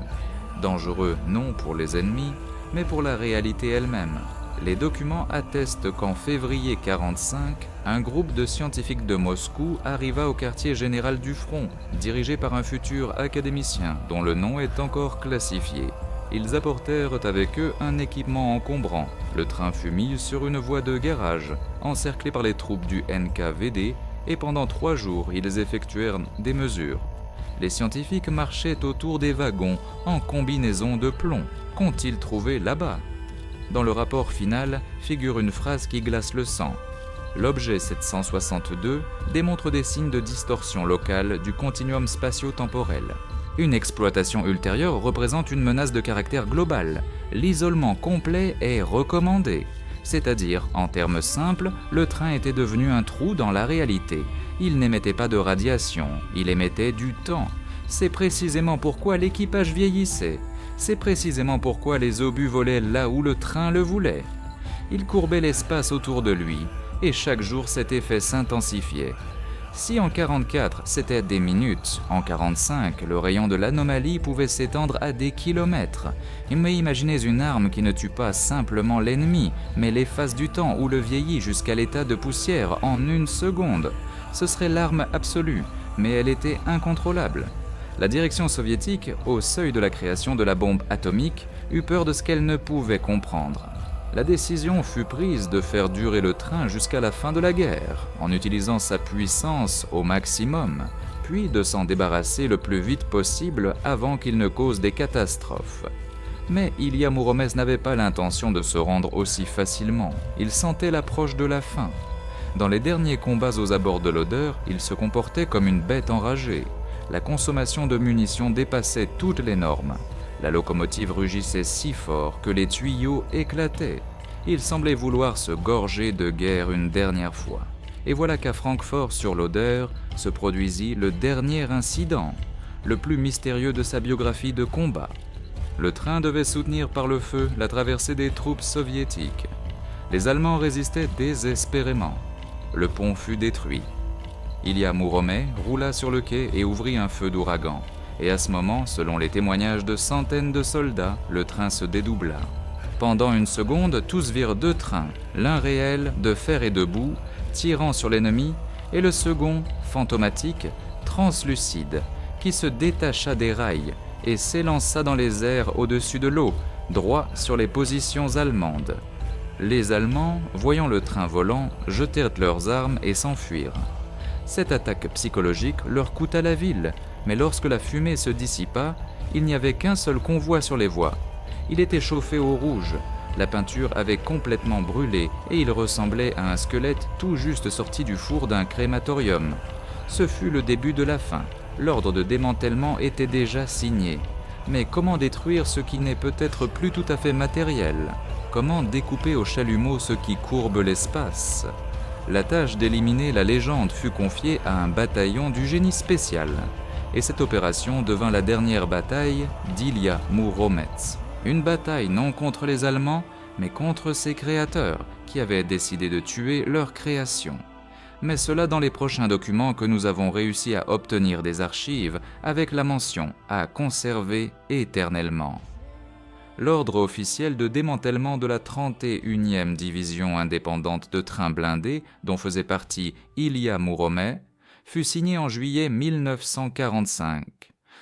Dangereux non pour les ennemis, mais pour la réalité elle-même. Les documents attestent qu'en février 1945, un groupe de scientifiques de Moscou arriva au quartier général du front, dirigé par un futur académicien dont le nom est encore classifié. Ils apportèrent avec eux un équipement encombrant. Le train fut mis sur une voie de garage, encerclé par les troupes du NKVD, et pendant 3 jours, ils effectuèrent des mesures. Les scientifiques marchaient autour des wagons en combinaison de plomb. Qu'ont-ils trouvé là-bas ? Dans le rapport final figure une phrase qui glace le sang. L'objet 762 démontre des signes de distorsion locale du continuum spatio-temporel. Une exploitation ultérieure représente une menace de caractère global. L'isolement complet est recommandé. C'est-à-dire, en termes simples, le train était devenu un trou dans la réalité. Il n'émettait pas de radiation, il émettait du temps. C'est précisément pourquoi l'équipage vieillissait. C'est précisément pourquoi les obus volaient là où le train le voulait. Il courbait l'espace autour de lui, et chaque jour cet effet s'intensifiait. Si en 44 c'était des minutes, en 45 le rayon de l'anomalie pouvait s'étendre à des kilomètres. Mais imaginez une arme qui ne tue pas simplement l'ennemi, mais l'efface du temps ou le vieillit jusqu'à l'état de poussière en 1 seconde. Ce serait l'arme absolue, mais elle était incontrôlable. La direction soviétique, au seuil de la création de la bombe atomique, eut peur de ce qu'elle ne pouvait comprendre. La décision fut prise de faire durer le train jusqu'à la fin de la guerre, en utilisant sa puissance au maximum, puis de s'en débarrasser le plus vite possible avant qu'il ne cause des catastrophes. Mais Ilya Mouromez n'avait pas l'intention de se rendre aussi facilement. Il sentait l'approche de la fin. Dans les derniers combats aux abords de l'Oder, il se comportait comme une bête enragée. La consommation de munitions dépassait toutes les normes. La locomotive rugissait si fort que les tuyaux éclataient. Il semblait vouloir se gorger de guerre une dernière fois. Et voilà qu'à Francfort sur l'Oder se produisit le dernier incident, le plus mystérieux de sa biographie de combat. Le train devait soutenir par le feu la traversée des troupes soviétiques. Les Allemands résistaient désespérément. Le pont fut détruit. Ilya Mouromet roula sur le quai et ouvrit un feu d'ouragan. Et à ce moment, selon les témoignages de centaines de soldats, le train se dédoubla. Pendant une seconde, tous virent deux trains, l'un réel, de fer et de boue, tirant sur l'ennemi, et le second, fantomatique, translucide, qui se détacha des rails et s'élança dans les airs au-dessus de l'eau, droit sur les positions allemandes. Les Allemands, voyant le train volant, jetèrent leurs armes et s'enfuirent. Cette attaque psychologique leur coûta la ville, mais lorsque la fumée se dissipa, il n'y avait qu'un seul convoi sur les voies. Il était chauffé au rouge, la peinture avait complètement brûlé et il ressemblait à un squelette tout juste sorti du four d'un crématorium. Ce fut le début de la fin. L'ordre de démantèlement était déjà signé. Mais comment détruire ce qui n'est peut-être plus tout à fait matériel ? Comment découper au chalumeau ce qui courbe l'espace ? La tâche d'éliminer la légende fut confiée à un bataillon du génie spécial. Et cette opération devint la dernière bataille d'Ilya Mouromet. Une bataille non contre les Allemands, mais contre ses créateurs, qui avaient décidé de tuer leur création. Mais cela dans les prochains documents que nous avons réussi à obtenir des archives avec la mention « à conserver éternellement ». L'ordre officiel de démantèlement de la 31e division indépendante de trains blindés, dont faisait partie Ilya Mouromet, fut signé en juillet 1945.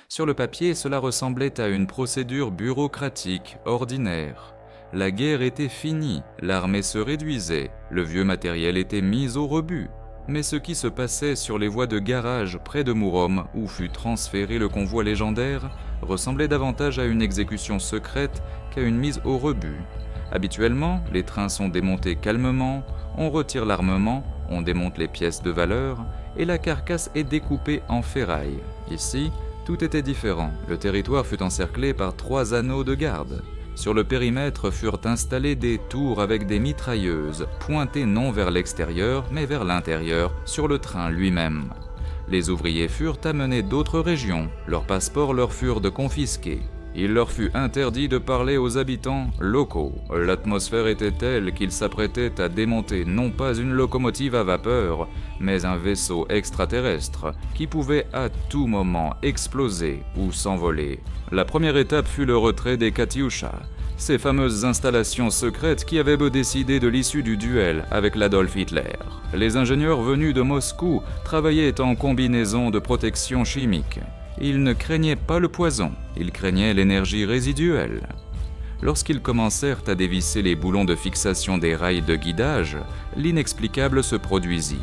Sur le papier, cela ressemblait à une procédure bureaucratique ordinaire. La guerre était finie, l'armée se réduisait, le vieux matériel était mis au rebut. Mais ce qui se passait sur les voies de garage près de Mourom, où fut transféré le convoi légendaire, ressemblait davantage à une exécution secrète qu'à une mise au rebut. Habituellement, les trains sont démontés calmement, on retire l'armement, on démonte les pièces de valeur, et la carcasse est découpée en ferraille. Ici, tout était différent. Le territoire fut encerclé par 3 anneaux de garde. Sur le périmètre furent installées des tours avec des mitrailleuses, pointées non vers l'extérieur, mais vers l'intérieur, sur le train lui-même. Les ouvriers furent amenés d'autres régions, leurs passeports leur furent confisqués. Il leur fut interdit de parler aux habitants locaux. L'atmosphère était telle qu'ils s'apprêtaient à démonter non pas une locomotive à vapeur, mais un vaisseau extraterrestre qui pouvait à tout moment exploser ou s'envoler. La première étape fut le retrait des Katyusha, ces fameuses installations secrètes qui avaient décidé de l'issue du duel avec l'Adolf Hitler. Les ingénieurs venus de Moscou travaillaient en combinaison de protection chimique. Ils ne craignaient pas le poison, ils craignaient l'énergie résiduelle. Lorsqu'ils commencèrent à dévisser les boulons de fixation des rails de guidage, l'inexplicable se produisit.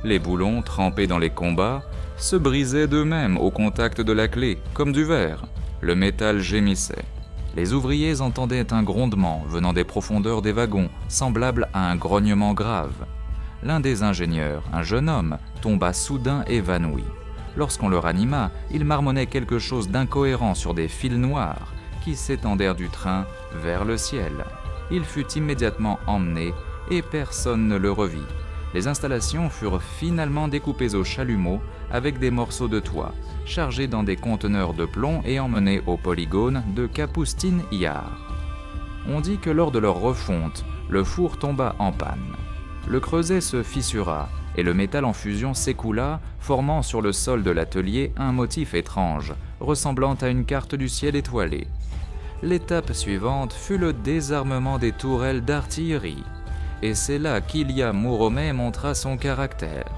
Les boulons, trempés dans les combats, se brisaient d'eux-mêmes au contact de la clé, comme du verre. Le métal gémissait. Les ouvriers entendaient un grondement venant des profondeurs des wagons, semblable à un grognement grave. L'un des ingénieurs, un jeune homme, tomba soudain évanoui. Lorsqu'on le ranima, il marmonnait quelque chose d'incohérent sur des fils noirs qui s'étendèrent du train vers le ciel. Il fut immédiatement emmené et personne ne le revit. Les installations furent finalement découpées au chalumeau avec des morceaux de toit, chargés dans des conteneurs de plomb et emmenés au polygone de Kapustin Yar. On dit que lors de leur refonte, le four tomba en panne. Le creuset se fissura et le métal en fusion s'écoula, formant sur le sol de l'atelier un motif étrange, ressemblant à une carte du ciel étoilée. L'étape suivante fut le désarmement des tourelles d'artillerie, et c'est là qu'Ilya Mouromet montra son caractère.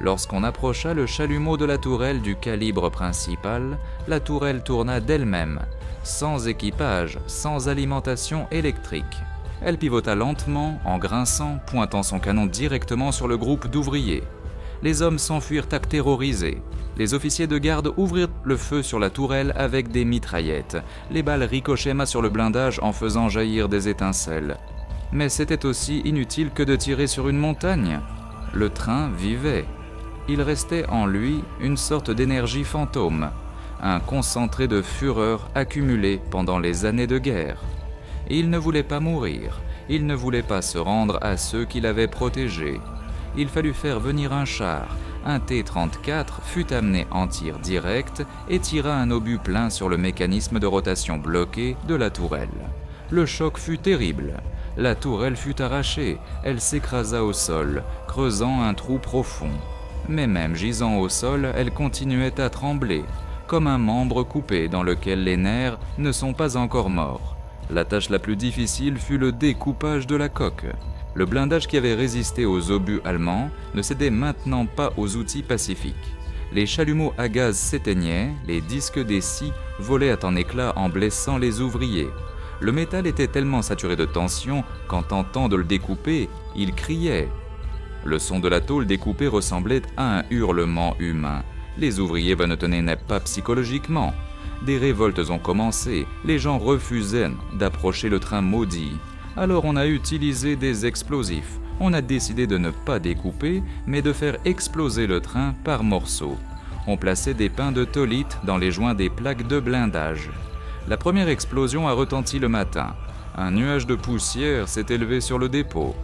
Lorsqu'on approcha le chalumeau de la tourelle du calibre principal, la tourelle tourna d'elle-même, sans équipage, sans alimentation électrique. Elle pivota lentement, en grinçant, pointant son canon directement sur le groupe d'ouvriers. Les hommes s'enfuirent terrorisés. Les officiers de garde ouvrirent le feu sur la tourelle avec des mitraillettes. Les balles ricochaient sur le blindage en faisant jaillir des étincelles. Mais c'était aussi inutile que de tirer sur une montagne. Le train vivait. Il restait en lui une sorte d'énergie fantôme, un concentré de fureur accumulé pendant les années de guerre. Et il ne voulait pas mourir, il ne voulait pas se rendre à ceux qui l'avaient protégé. Il fallut faire venir un char, un T-34 fut amené en tir direct et tira un obus plein sur le mécanisme de rotation bloqué de la tourelle. Le choc fut terrible. La tourelle fut arrachée, elle s'écrasa au sol, creusant un trou profond. Mais même gisant au sol, elle continuait à trembler, comme un membre coupé dans lequel les nerfs ne sont pas encore morts. La tâche la plus difficile fut le découpage de la coque. Le blindage qui avait résisté aux obus allemands ne cédait maintenant pas aux outils pacifiques. Les chalumeaux à gaz s'éteignaient, les disques des scies volaient en éclats en blessant les ouvriers. Le métal était tellement saturé de tension qu'en tentant de le découper, il criait. Le son de la tôle découpée ressemblait à un hurlement humain. Les ouvriers ne tenaient pas psychologiquement. Des révoltes ont commencé, les gens refusaient d'approcher le train maudit. Alors on a utilisé des explosifs. On a décidé de ne pas découper, mais de faire exploser le train par morceaux. On plaçait des pains de tholite dans les joints des plaques de blindage. La première explosion a retenti le matin. Un nuage de poussière s'est élevé sur le dépôt.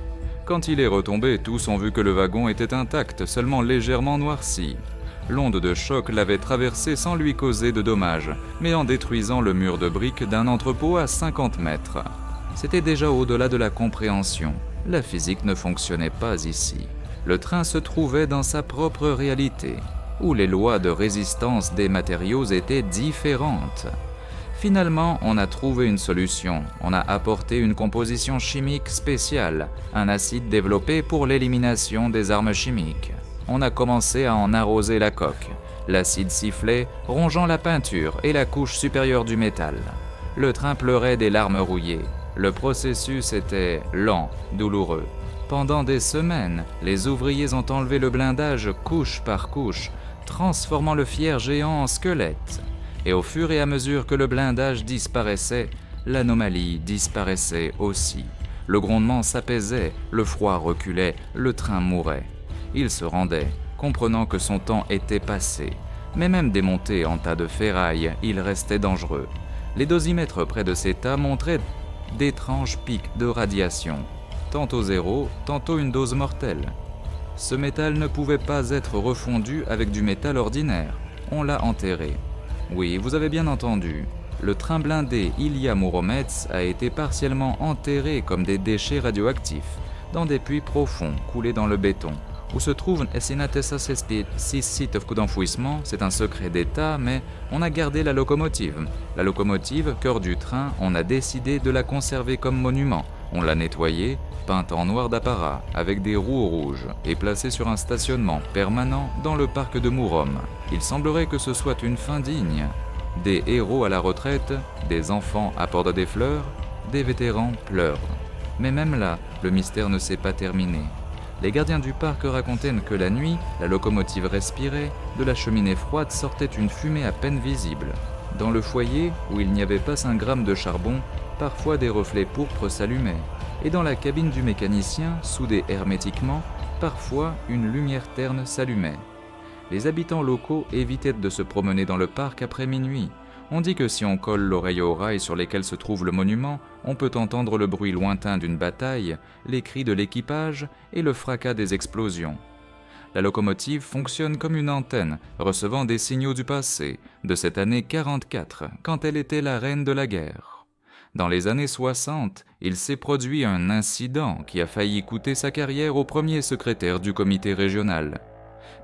Quand il est retombé, tous ont vu que le wagon était intact, seulement légèrement noirci. L'onde de choc l'avait traversé sans lui causer de dommages, mais en détruisant le mur de briques d'un entrepôt à 50 mètres. C'était déjà au-delà de la compréhension. La physique ne fonctionnait pas ici. Le train se trouvait dans sa propre réalité, où les lois de résistance des matériaux étaient différentes. Finalement, on a trouvé une solution. On a apporté une composition chimique spéciale, un acide développé pour l'élimination des armes chimiques. On a commencé à en arroser la coque. L'acide sifflait, rongeant la peinture et la couche supérieure du métal. Le train pleurait des larmes rouillées. Le processus était lent, douloureux. Pendant des semaines, les ouvriers ont enlevé le blindage couche par couche, transformant le fier géant en squelette. Et au fur et à mesure que le blindage disparaissait, l'anomalie disparaissait aussi. Le grondement s'apaisait, le froid reculait, le train mourait. Il se rendait, comprenant que son temps était passé. Mais même démonté en tas de ferraille, il restait dangereux. Les dosimètres près de ces tas montraient d'étranges pics de radiation. Tantôt zéro, tantôt une dose mortelle. Ce métal ne pouvait pas être refondu avec du métal ordinaire. On l'a enterré. Oui, vous avez bien entendu. Le train blindé Ilya Mouromets a été partiellement enterré comme des déchets radioactifs, dans des puits profonds coulés dans le béton, où se trouve Essinatessa 6 sites d'enfouissement. C'est un secret d'État, mais on a gardé la locomotive. La locomotive, cœur du train, on a décidé de la conserver comme monument. On l'a nettoyée, peinte en noir d'apparat, avec des roues rouges, et placée sur un stationnement permanent dans le parc de Mourom. Il semblerait que ce soit une fin digne. Des héros à la retraite, des enfants apportent des fleurs, des vétérans pleurent. Mais même là, le mystère ne s'est pas terminé. Les gardiens du parc racontaient que la nuit, la locomotive respirait, de la cheminée froide sortait une fumée à peine visible. Dans le foyer, où il n'y avait pas un gramme de charbon, parfois des reflets pourpres s'allumaient. Et dans la cabine du mécanicien, soudée hermétiquement, parfois une lumière terne s'allumait. Les habitants locaux évitaient de se promener dans le parc après minuit. On dit que si on colle l'oreille aux rails sur lesquels se trouve le monument, on peut entendre le bruit lointain d'une bataille, les cris de l'équipage et le fracas des explosions. La locomotive fonctionne comme une antenne, recevant des signaux du passé, de cette année 44, quand elle était la reine de la guerre. Dans les années 60, il s'est produit un incident qui a failli coûter sa carrière au premier secrétaire du comité régional.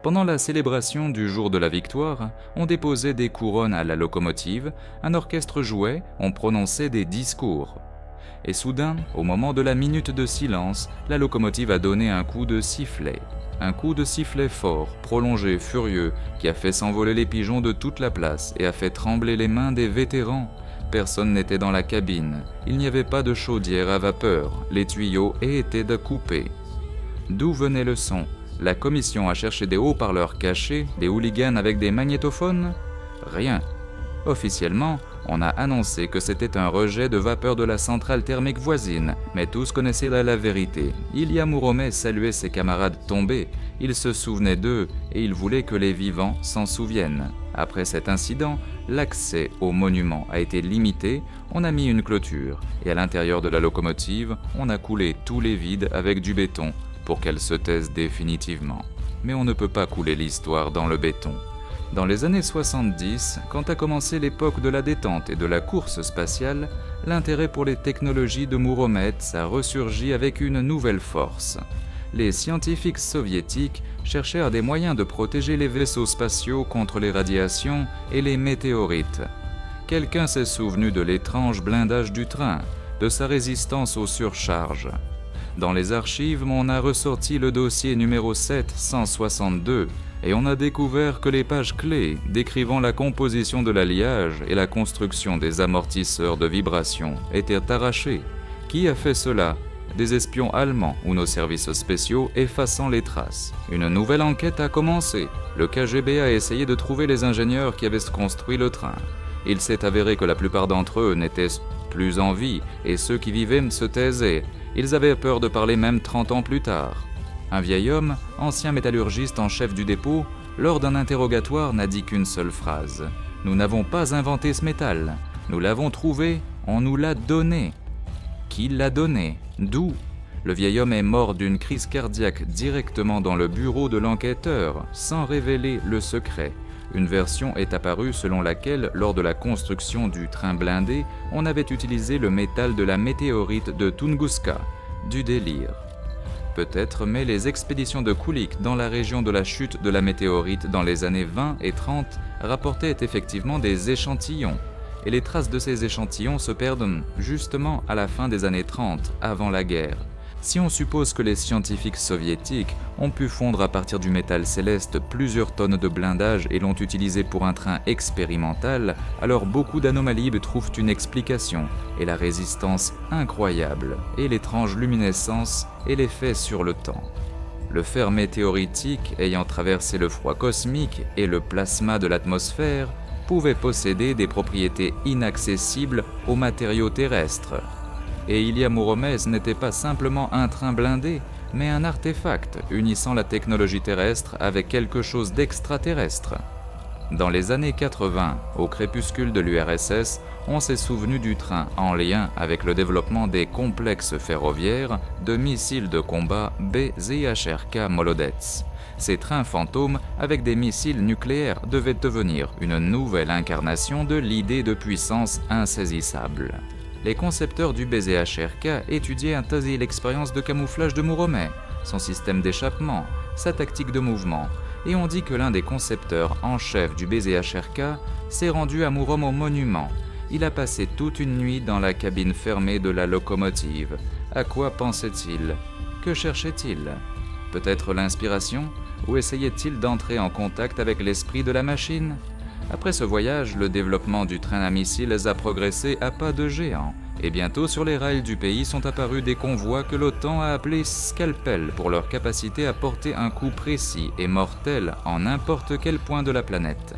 Pendant la célébration du jour de la victoire, on déposait des couronnes à la locomotive, un orchestre jouait, on prononçait des discours. Et soudain, au moment de la minute de silence, la locomotive a donné un coup de sifflet. Un coup de sifflet fort, prolongé, furieux, qui a fait s'envoler les pigeons de toute la place et a fait trembler les mains des vétérans. Personne n'était dans la cabine, il n'y avait pas de chaudière à vapeur, les tuyaux étaient coupés. D'où venait le son ? La commission a cherché des haut-parleurs cachés, des hooligans avec des magnétophones ? Rien. Officiellement, on a annoncé que c'était un rejet de vapeur de la centrale thermique voisine, mais tous connaissaient la vérité. Ilya Mouromets saluait ses camarades tombés, il se souvenait d'eux et il voulait que les vivants s'en souviennent. Après cet incident, l'accès au monument a été limité, on a mis une clôture, et à l'intérieur de la locomotive, on a coulé tous les vides avec du béton, pour qu'elle se taise définitivement. mais on ne peut pas couler l'histoire dans le béton. Dans les années 70, quand a commencé l'époque de la détente et de la course spatiale, l'intérêt pour les technologies de Mourometz a ressurgi avec une nouvelle force. Les scientifiques soviétiques cherchèrent des moyens de protéger les vaisseaux spatiaux contre les radiations et les météorites. Quelqu'un s'est souvenu de l'étrange blindage du train, de sa résistance aux surcharges. Dans les archives, on a ressorti le dossier numéro 762 et on a découvert que les pages clés décrivant la composition de l'alliage et la construction des amortisseurs de vibration étaient arrachées. Qui a fait cela ? Des espions allemands ou nos services spéciaux effaçant les traces. Une nouvelle enquête a commencé. Le KGB a essayé de trouver les ingénieurs qui avaient construit le train. Il s'est avéré que la plupart d'entre eux n'étaient plus en vie et ceux qui vivaient se taisaient. Ils avaient peur de parler même 30 ans plus tard. Un vieil homme, ancien métallurgiste en chef du dépôt, lors d'un interrogatoire n'a dit qu'une seule phrase. « Nous n'avons pas inventé ce métal. Nous l'avons trouvé, on nous l'a donné. » Qui l'a donné ? D'où ? Le vieil homme est mort d'une crise cardiaque directement dans le bureau de l'enquêteur, sans révéler le secret. Une version est apparue selon laquelle, lors de la construction du train blindé, on avait utilisé le métal de la météorite de Tunguska, du délire. Peut-être, mais les expéditions de Kulik dans la région de la chute de la météorite dans les années 20 et 30 rapportaient effectivement des échantillons, et les traces de ces échantillons se perdent justement à la fin des années 30, avant la guerre. Si on suppose que les scientifiques soviétiques ont pu fondre à partir du métal céleste plusieurs tonnes de blindage et l'ont utilisé pour un train expérimental, alors beaucoup d'anomalies trouvent une explication, et la résistance incroyable, et l'étrange luminescence et l'effet sur le temps. Le fer météoritique, ayant traversé le froid cosmique et le plasma de l'atmosphère, pouvait posséder des propriétés inaccessibles aux matériaux terrestres. Et Ilya Mouromets n'était pas simplement un train blindé, mais un artefact unissant la technologie terrestre avec quelque chose d'extraterrestre. Dans les années 80, au crépuscule de l'URSS, on s'est souvenu du train en lien avec le développement des complexes ferroviaires de missiles de combat BZHRK Molodets. Ces trains fantômes avec des missiles nucléaires devaient devenir une nouvelle incarnation de l'idée de puissance insaisissable. Les concepteurs du BZHRK étudiaient ainsi l'expérience de camouflage de Mouromets, son système d'échappement, sa tactique de mouvement, et on dit que l'un des concepteurs en chef du BZHRK s'est rendu à Mourom au monument. Il a passé toute une nuit dans la cabine fermée de la locomotive. À quoi pensait-il ? Que cherchait-il ? Peut-être l'inspiration ? Ou essayait-il d'entrer en contact avec l'esprit de la machine ? Après ce voyage, le développement du train à missiles a progressé à pas de géant, et bientôt sur les rails du pays sont apparus des convois que l'OTAN a appelés scalpels pour leur capacité à porter un coup précis et mortel en n'importe quel point de la planète.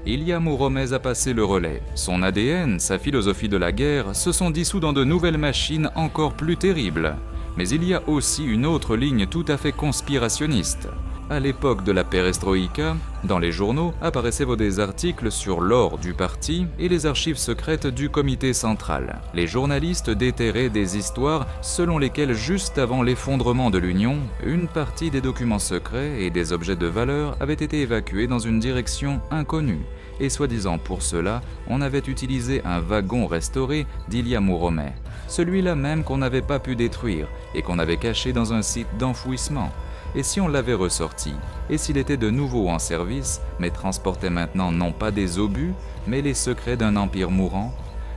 Ilya Mouromets a passé le relais. Son ADN, sa philosophie de la guerre, se sont dissous dans de nouvelles machines encore plus terribles. Mais il y a aussi une autre ligne tout à fait conspirationniste. À l'époque de la perestroïka, dans les journaux apparaissaient des articles sur l'or du parti et les archives secrètes du comité central. Les journalistes déterraient des histoires selon lesquelles, juste avant l'effondrement de l'Union, une partie des documents secrets et des objets de valeur avaient été évacués dans une direction inconnue. Et soi-disant pour cela, on avait utilisé un wagon restauré d'Ilya Mouromets, celui-là même qu'on n'avait pas pu détruire et qu'on avait caché dans un site d'enfouissement. Et si on l'avait ressorti, et s'il était de nouveau en service, mais transportait maintenant non pas des obus, mais les secrets d'un empire mourant,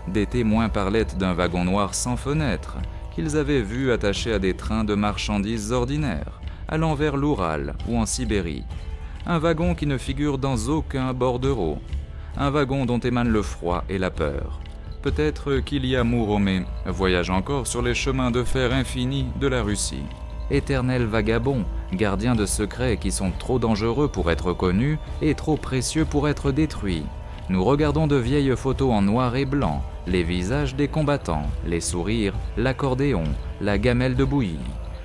des témoins parlaient d'un wagon noir sans fenêtre, qu'ils avaient vu attaché à des trains de marchandises ordinaires, allant vers l'Oural ou en Sibérie. Un wagon qui ne figure dans aucun bordereau, un wagon dont émane le froid et la peur. Peut-être qu'Ilya Mouromets voyage encore sur les chemins de fer infinis de la Russie. Éternel vagabond, gardien de secrets qui sont trop dangereux pour être connus et trop précieux pour être détruits. Nous regardons de vieilles photos en noir et blanc, les visages des combattants, les sourires, l'accordéon, la gamelle de bouillie.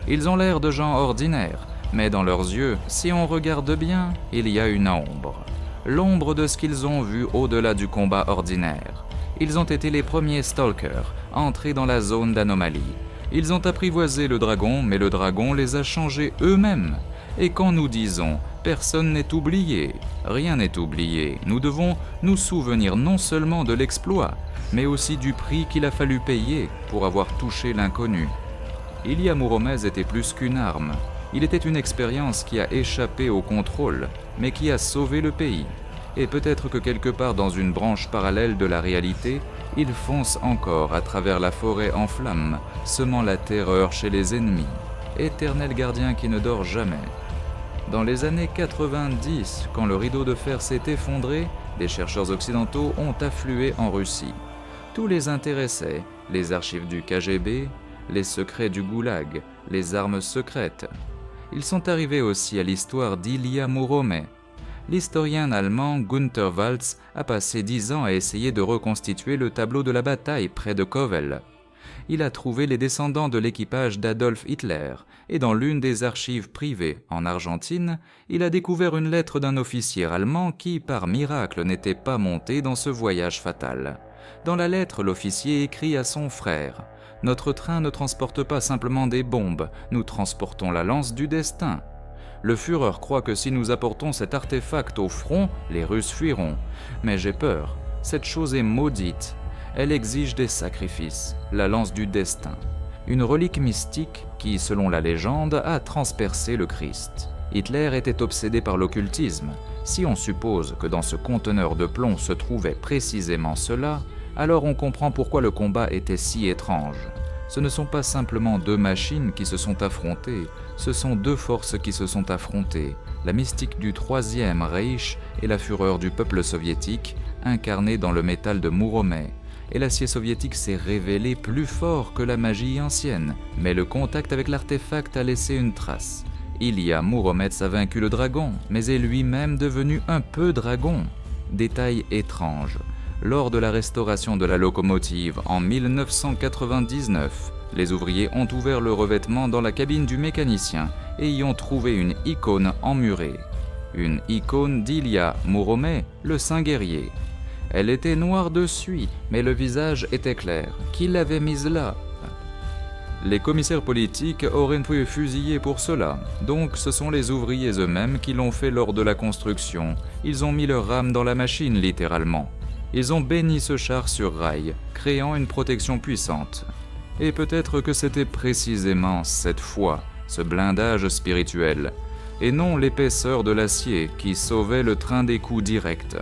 Ils ont l'air de gens ordinaires, mais dans leurs yeux, si on regarde bien, il y a une ombre. L'ombre de ce qu'ils ont vu au-delà du combat ordinaire. Ils ont été les premiers stalkers, entrés dans la zone d'anomalie. Ils ont apprivoisé le dragon, mais le dragon les a changés eux-mêmes. Et quand nous disons « personne n'est oublié », rien n'est oublié, nous devons nous souvenir non seulement de l'exploit, mais aussi du prix qu'il a fallu payer pour avoir touché l'inconnu. Ilia Muromets était plus qu'une arme. Il était une expérience qui a échappé au contrôle, mais qui a sauvé le pays. Et peut-être que quelque part dans une branche parallèle de la réalité, il fonce encore à travers la forêt en flammes, semant la terreur chez les ennemis. Éternel gardien qui ne dort jamais. Dans les années 90, quand le rideau de fer s'est effondré, des chercheurs occidentaux ont afflué en Russie. Tout les intéressait, les archives du KGB, les secrets du goulag, les armes secrètes. Ils sont arrivés aussi à l'histoire d'Ilia Muromets. L'historien allemand Günther Waltz a passé 10 ans à essayer de reconstituer le tableau de la bataille près de Kovel. Il a trouvé les descendants de l'équipage d'Adolf Hitler, et dans l'une des archives privées en Argentine, il a découvert une lettre d'un officier allemand qui, par miracle, n'était pas monté dans ce voyage fatal. Dans la lettre, l'officier écrit à son frère « Notre train ne transporte pas simplement des bombes, nous transportons la lance du destin. Le Führer croit que si nous apportons cet artefact au front, les Russes fuiront. Mais j'ai peur, cette chose est maudite. Elle exige des sacrifices, la lance du destin. Une relique mystique qui, selon la légende, a transpercé le Christ. Hitler était obsédé par l'occultisme. Si on suppose que dans ce conteneur de plomb se trouvait précisément cela, alors on comprend pourquoi le combat était si étrange. Ce ne sont pas simplement deux machines qui se sont affrontées, ce sont deux forces qui se sont affrontées, la mystique du Troisième Reich et la fureur du peuple soviétique, incarnée dans le métal de Muromets. Et l'acier soviétique s'est révélé plus fort que la magie ancienne, mais le contact avec l'artefact a laissé une trace. Ilia Muromets a vaincu le dragon, mais est lui-même devenu un peu dragon. Détail étrange. Lors de la restauration de la locomotive en 1999, les ouvriers ont ouvert le revêtement dans la cabine du mécanicien et y ont trouvé une icône emmurée. Une icône d'Ilia Muromets, le saint guerrier. Elle était noire de suie, mais le visage était clair. Qui l'avait mise là ? Les commissaires politiques auraient pu fusiller pour cela, donc ce sont les ouvriers eux-mêmes qui l'ont fait lors de la construction. Ils ont mis leur âme dans la machine, littéralement. Ils ont béni ce char sur rail, créant une protection puissante. Et peut-être que c'était précisément cette fois, ce blindage spirituel, et non l'épaisseur de l'acier qui sauvait le train des coups directs.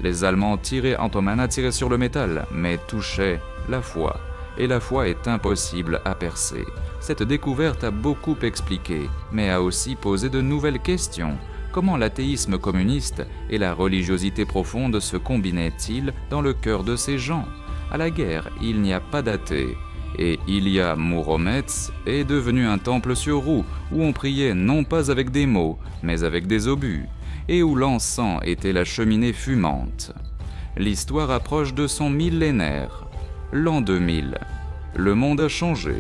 Les Allemands tiraient Antoman a tiré sur le métal, mais touchaient la foi. Et la foi est impossible à percer. Cette découverte a beaucoup expliqué, mais a aussi posé de nouvelles questions. Comment l'athéisme communiste et la religiosité profonde se combinaient-ils dans le cœur de ces gens ? À la guerre, il n'y a pas d'athée. Et Ilia Muromets est devenu un temple sur roue, où on priait non pas avec des mots, mais avec des obus, et où l'encens était la cheminée fumante. L'histoire approche de son millénaire. L'an 2000. Le monde a changé.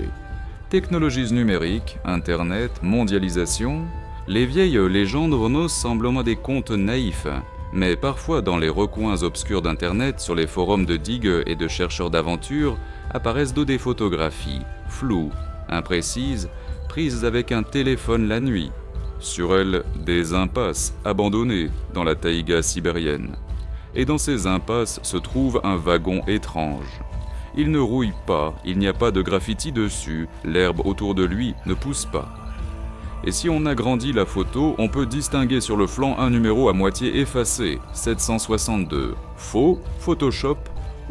Technologies numériques, Internet, mondialisation. Les vieilles légendes renaissent semblent des contes naïfs, mais parfois dans les recoins obscurs d'Internet, sur les forums de digues et de chercheurs d'aventure, apparaissent des photographies, floues, imprécises, prises avec un téléphone la nuit. Sur elles, des impasses abandonnées dans la taïga sibérienne. Et dans ces impasses se trouve un wagon étrange. Il ne rouille pas, il n'y a pas de graffiti dessus, l'herbe autour de lui ne pousse pas. Et si on agrandit la photo, on peut distinguer sur le flanc un numéro à moitié effacé, 762. Faux, Photoshop,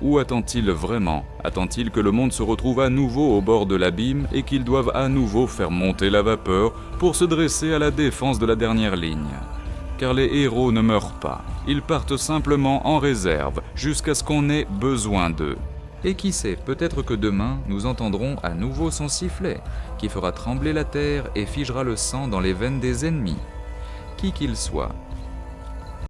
ou attend-il vraiment ? Attend-il que le monde se retrouve à nouveau au bord de l'abîme et qu'ils doivent à nouveau faire monter la vapeur pour se dresser à la défense de la dernière ligne ? Car les héros ne meurent pas, ils partent simplement en réserve jusqu'à ce qu'on ait besoin d'eux. Et qui sait, peut-être que demain, nous entendrons à nouveau son sifflet, qui fera trembler la terre et figera le sang dans les veines des ennemis. Qui qu'il soit,